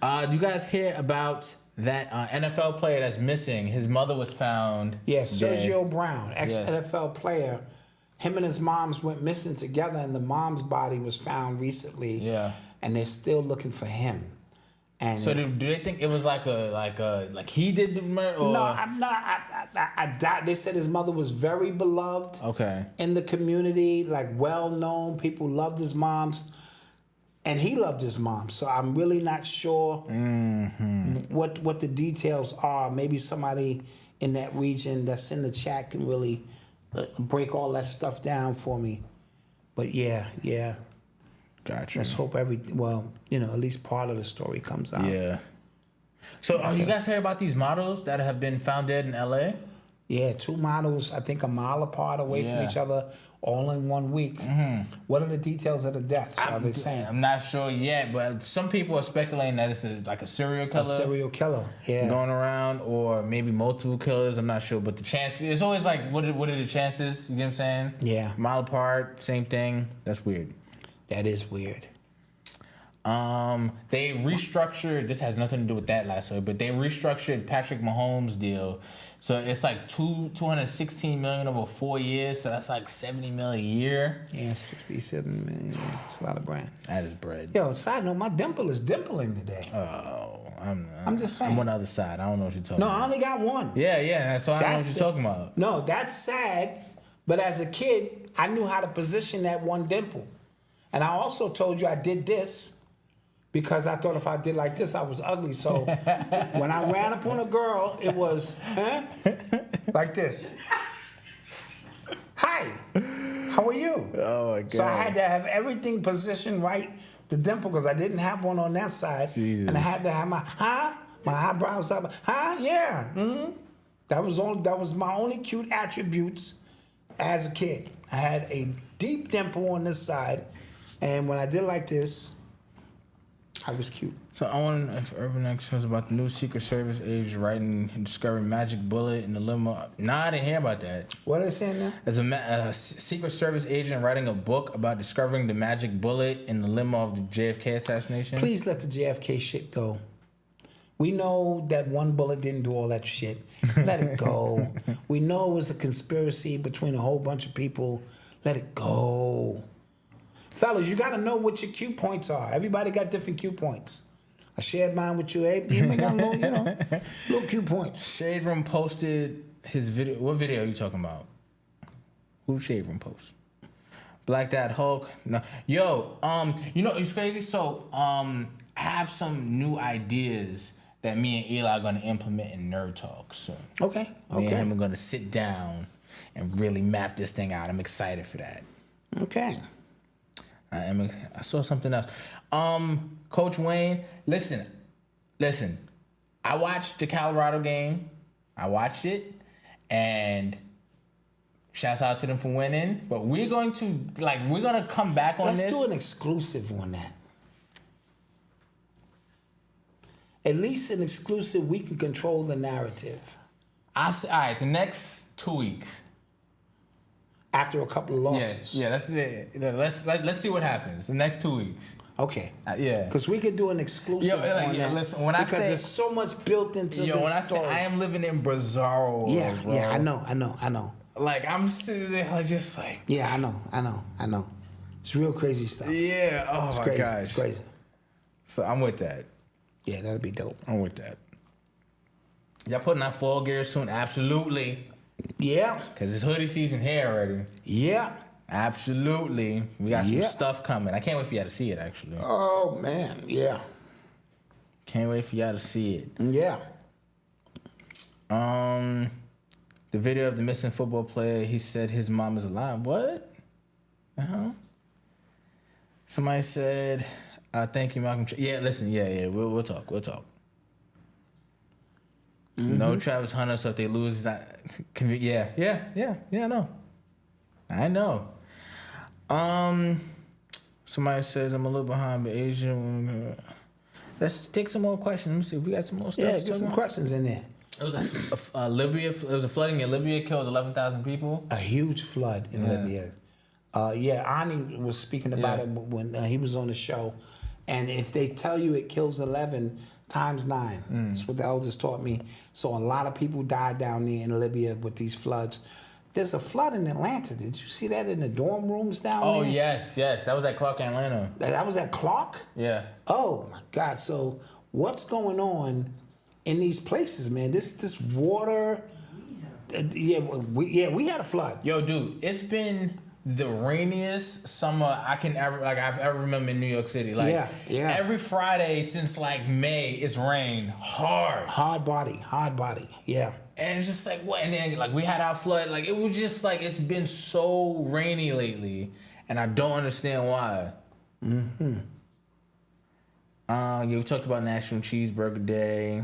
Do you guys hear about that NFL player that's missing? His mother was found. Yeah, Sergio dead. Brown, ex-NFL player. Him and his moms went missing together, and the mom's body was found recently. Yeah. And they're still looking for him. And so do they think it was like he did the murder? Or? No, I'm not. I doubt. They said his mother was very beloved. Okay. In the community, well known, people loved his moms. And he loved his mom, so I'm really not sure what the details are. Maybe somebody in that region that's in the chat can really break all that stuff down for me. But yeah. Gotcha. Let's hope at least part of the story comes out. Yeah. So you guys heard about these models that have been found dead in LA? Yeah, 2 models, I think a mile apart away from each other, all in 1 week. Mm-hmm. What are the details of the deaths? Are they saying? I'm not sure yet, but some people are speculating that it's a serial killer. A serial killer, yeah. Going around, or maybe multiple killers. I'm not sure, but the chances. It's always what are the chances? You get what I'm saying? Yeah. Mile apart, same thing. That's weird. That is weird. They restructured. This has nothing to do with that last story, but they restructured Patrick Mahomes' deal. So it's $216 million over 4 years. So that's $70 million a year. Yeah, 67 million. It's a lot of bread. That is bread. Yo, side note, my dimple is dimpling today. Oh, I'm just saying. I'm on the other side. I don't know what you're talking about. No, I only got one. Yeah. So I don't know what you're talking about. No, that's sad. But as a kid, I knew how to position that one dimple. And I also told you I did this because I thought if I did like this, I was ugly. So when I ran up on a girl, it was, like this. Hi, how are you? Oh, my God. So I had to have everything positioned right, the dimple, because I didn't have one on that side. Jesus. And I had to have my eyebrows up. Yeah. Mm-hmm. That was my only cute attributes as a kid. I had a deep dimple on this side. And when I did like this, I was cute. So I wonder if Urban X knows about the new Secret Service agent writing and discovering magic bullet in the limo. Nah, I didn't hear about that. What are they saying now? There's a Secret Service agent writing a book about discovering the magic bullet in the limo of the JFK assassination. Please let the JFK shit go. We know that one bullet didn't do all that shit. Let it go. We know it was a conspiracy between a whole bunch of people. Let it go. Fellas, you gotta know what your cue points are. Everybody got different cue points. I shared mine with you, Abe. You got little cue points. Shade Room posted his video. What video are you talking about? Who did Shade Room post? Black Dot Hulk. No. Yo, it's crazy. So, I have some new ideas that me and Eli are gonna implement in Nerd Talk soon. Okay. Me and him are gonna sit down and really map this thing out. I'm excited for that. Okay. I saw something else. Coach Wayne, listen. I watched the Colorado game. I watched it, and shouts out to them for winning. But we're going to come back on this. Let's do an exclusive on that. At least an exclusive, we can control the narrative. All right, the next 2 weeks. After a couple of losses. Yeah, that's it. Let's see what happens the next 2 weeks. Okay. Yeah. Because we could do an exclusive on that. Listen, when I because say, there's so much built into this when I story. say I am living in Bizarro world, Yeah, bro. yeah, I know. Like, I'm sitting there like, just like... Yeah, I know. It's real crazy stuff. Yeah, oh It's my crazy. gosh. It's crazy. So I'm with that. Yeah, that'd be dope. I'm with that. Y'all putting out fall gear soon? Absolutely. Yeah. Because it's hoodie season here already. Yeah. Absolutely. We got some stuff coming. I can't wait for y'all to see it, actually. Oh, man. Yeah. Can't wait for y'all to see it. Yeah. The video of the missing football player, he said his mom is alive. What? Somebody said, thank you, Malcolm. Yeah, listen, we'll talk. No Travis Hunter, so if they lose, that I know. Somebody says I'm a little behind, but Asian. Let's take some more questions. Let me see if we got some more stuff. Yeah, get some questions in there. It was it was a flooding in Libya, killed 11,000 people. A huge flood in Libya. Ani was speaking about it when he was on the show. And if they tell you it kills 11 times 9, that's what the elders taught me. So a lot of people died down there in Libya with these floods. There's a flood in Atlanta. Did you see that in the dorm rooms down there? Oh, yes. That was at Clark, Atlanta. That was at Clark? Yeah. Oh, my God. So what's going on in these places, man? This water... we had a flood. Yo, dude, it's been the rainiest summer I've ever remember in New York City. Like, every Friday since like May, it's rained hard. Hard body, yeah. And it's just like, what? And then like we had our flood. Like it was just like, it's been so rainy lately, and I don't understand why. We talked about National Cheeseburger Day.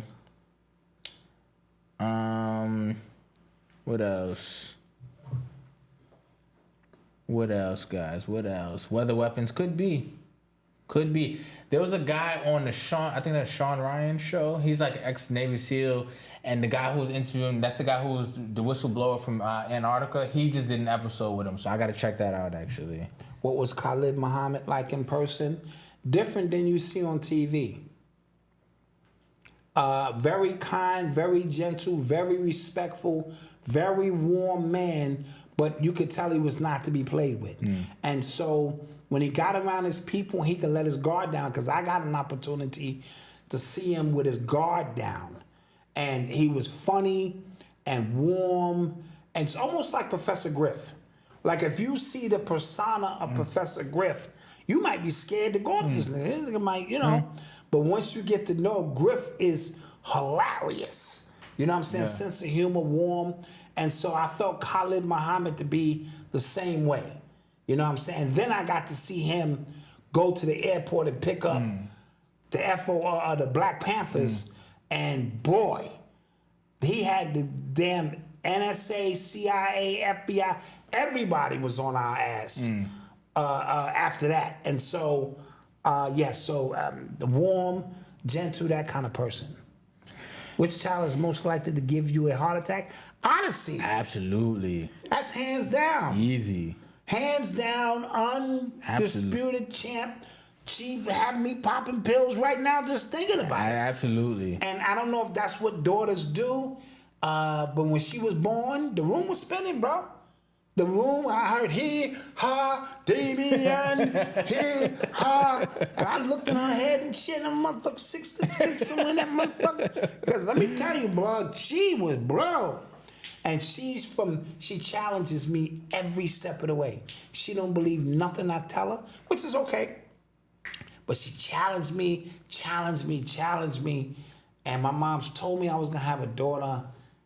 What else? What else, guys? What else? Weather weapons could be. There was a guy on the Sean Ryan show. He's like ex-Navy SEAL, and the guy who was interviewing, that's the guy who was the whistleblower from Antarctica. He just did an episode with him, so I got to check that out actually. What was Khalid Muhammad like in person? Different than you see on TV. Very kind, very gentle, very respectful, very warm man, but you could tell he was not to be played with. And so when he got around his people, he could let his guard down, because I got an opportunity to see him with his guard down. And he was funny and warm, and it's almost like Professor Griff. Like if you see the persona of Professor Griff, you might be scared to go up this nigga. Might, But once you get to know, Griff is hilarious. You know what I'm saying? Yeah. Sense of humor, warm. And so I felt Khalid Muhammad to be the same way. You know what I'm saying? And then I got to see him go to the airport and pick up the the Black Panthers. And boy, he had the damn NSA, CIA, FBI, everybody was on our ass after that. And so, the warm, gentle, that kind of person. Which child is most likely to give you a heart attack? Odyssey. Absolutely. That's hands down. Easy. Hands down, undisputed champ. She had me popping pills right now just thinking about it. Absolutely. And I don't know if that's what daughters do, but when she was born, the room was spinning, bro. The room, I heard he, ha, Damien, he, ha. And I looked in her head and shit, and I'm motherfucker 66 somewhere in that motherfucker. Because let me tell you, bro, she was, bro. And she challenges me every step of the way. She don't believe nothing I tell her, which is okay. But she challenged me. And my mom's told me I was gonna have a daughter,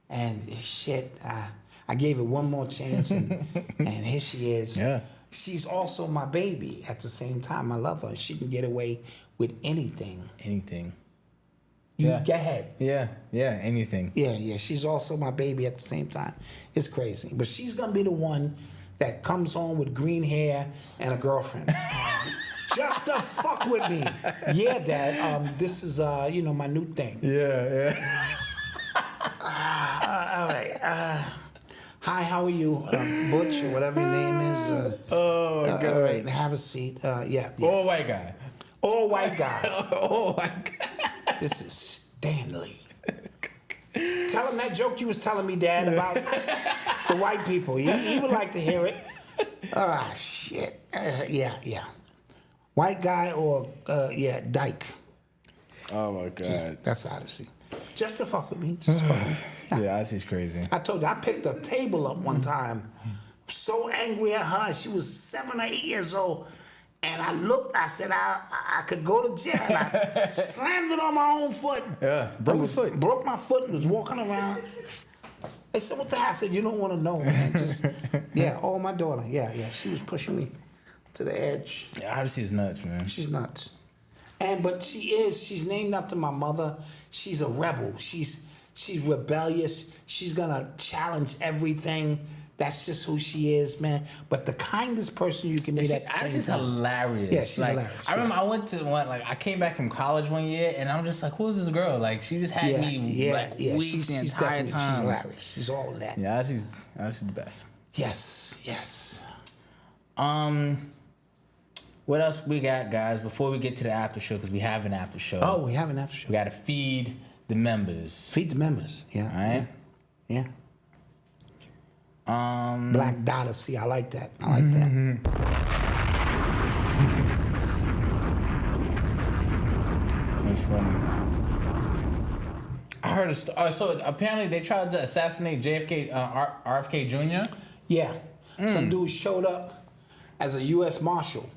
and shit, I gave it one more chance, and here she is. Yeah. She's also my baby at the same time. I love her. She can get away with anything. Go ahead. Yeah, anything. Yeah, she's also my baby at the same time. It's crazy. But she's gonna be the one that comes home with green hair and a girlfriend. Just to fuck with me. Yeah, Dad, this is, my new thing. Yeah. All right. Hi, how are you? Butch, or whatever your name is. Oh, God. All right, have a seat. Yeah. All white guy. All white guy. Oh my God. This is Stanley. Tell him that joke you was telling me, Dad, about the white people. He would like to hear it. Ah, shit. Yeah. White guy or, dyke. Oh my God. That's Odyssey. Just to fuck with me. Just to fuck with me. Yeah, Odyssey's crazy. I told you, I picked a table up one time. So angry at her. She was 7 or 8 years old. And I looked, I said, I could go to jail. And I slammed it on my own foot. Yeah, broke his foot. Broke my foot and was walking around. They said, what the hell? I said, you don't want to know, man. Just, my daughter. Yeah, she was pushing me to the edge. Yeah, Odyssey is nuts, man. She's nuts. But she's named after my mother. She's a rebel. She's rebellious. She's gonna challenge everything. That's just who she is, man. But the kindest person you can meet at the same time. Odyssey's hilarious. Yeah, she's hilarious. I remember I went to I came back from college one year, and I'm just like, who is this girl? Like, she just had me weak the entire time. She's hilarious. She's all of that. Yeah, Odyssey's the best. Yes. What else we got, guys? Before we get to the after show, because we have an after show. Oh, we have an after show. We got to feed the members. Feed the members. Yeah. All right. Yeah. Black Dot. I like that. That's funny. I heard a story. So apparently they tried to assassinate JFK, RFK Jr. Yeah. Some dude showed up as a U.S. Marshal,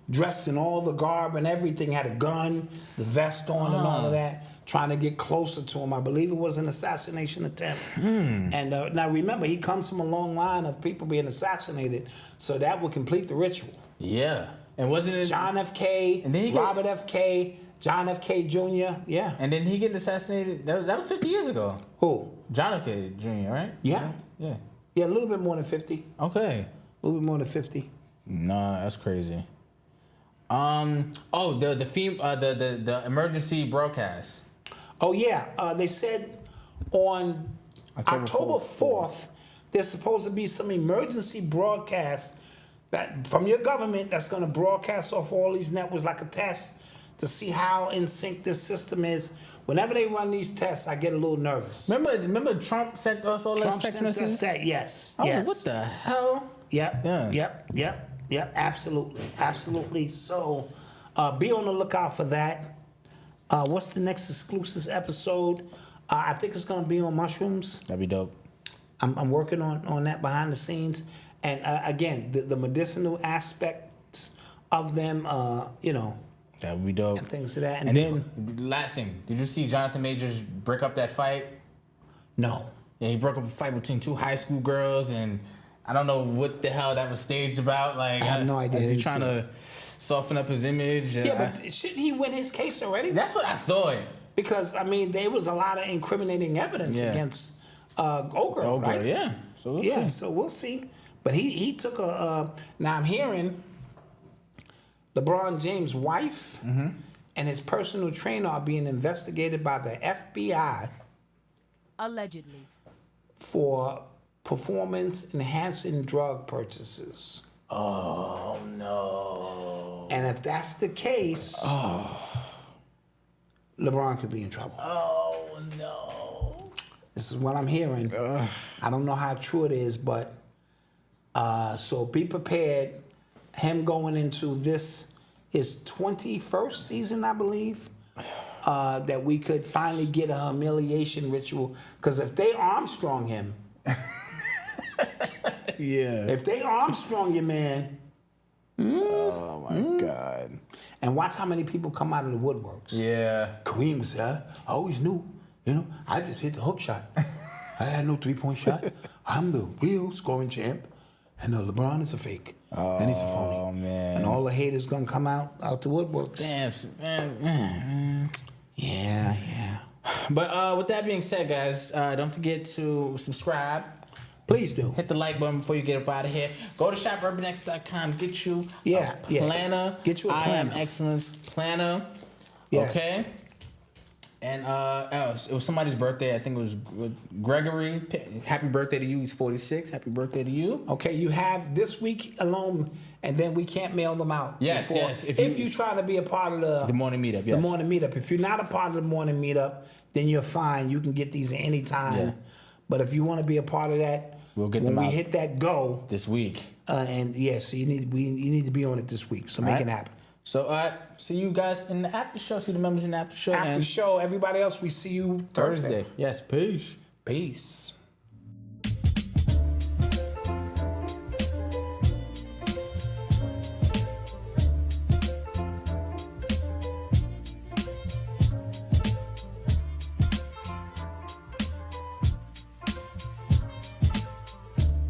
dressed in all the garb and everything, had a gun, the vest on and all of that, trying to get closer to him. I believe it was an assassination attempt. And now remember, he comes from a long line of people being assassinated, so that would complete the ritual. Yeah. And wasn't it John F. K., Robert F. K., John F. K. Jr., yeah. And then he get assassinated, that was 50 years ago. Who? John F. K. Jr., right? Yeah. Yeah. Yeah, a little bit more than 50. Okay. A little bit more than 50. Nah, that's crazy. The emergency broadcast. Oh yeah, they said on October 4th, there's supposed to be some emergency broadcast that from your government that's going to broadcast off all these networks like a test to see how in sync this system is. Whenever they run these tests, I get a little nervous. Remember Trump sent us all those text messages? Yes. I was like, what the hell? Yep, absolutely. So be on the lookout for that. What's the next exclusive episode? I think it's going to be on mushrooms. That'd be dope. I'm working on that behind the scenes. And again, the medicinal aspects of them, that would be dope. And things of that. And then, last thing, did you see Jonathan Majors break up that fight? No. Yeah, he broke up a fight between two high school girls, and I don't know what the hell that was staged about. Like, I have no idea. Is he trying to soften up his image? Yeah, but shouldn't he win his case already? That's what I thought. Because, there was a lot of incriminating evidence against Ogre, right? Yeah. So we'll see. So we'll see. But he took now I'm hearing LeBron James' wife and his personal trainer are being investigated by the FBI. Allegedly. For performance-enhancing drug purchases. Oh, no. And if that's the case, LeBron could be in trouble. Oh, no. This is what I'm hearing. I don't know how true it is, but so be prepared. Him going into his 21st season, I believe, that we could finally get a humiliation ritual. Because if they Armstrong him, if they Armstrong your man, oh my God. And watch how many people come out of the woodworks. Yeah. Kareem said, I always knew, I just hit the hook shot. I had no 3-point shot. I'm the real scoring champ. And LeBron is a fake. And he's a phony. Oh, man. And all the haters gonna come out the woodworks. Damn, man. Yeah. But with that being said, guys, don't forget to subscribe. Please do. Hit the like button before you get up out of here. Go to shopurbanx.com. Get you a planner. Get you a planner. I Am Excellence planner. Yes. Okay? And it was somebody's birthday. I think it was Gregory. Happy birthday to you. He's 46. Happy birthday to you. Okay, you have this week alone, and then we can't mail them out. Yes, before. yes. If you're trying to be a part of the morning meetup, yes. The morning meetup. If you're not a part of the morning meetup, then you're fine. You can get these any time. Yeah. But if you want to be a part of that, we'll get when them we out hit that go this week. And yes, you need to be on it this week. So make it happen. So see you guys in the after show. See the members in the after show. After show, everybody else, we see you Thursday. Yes, peace. Peace.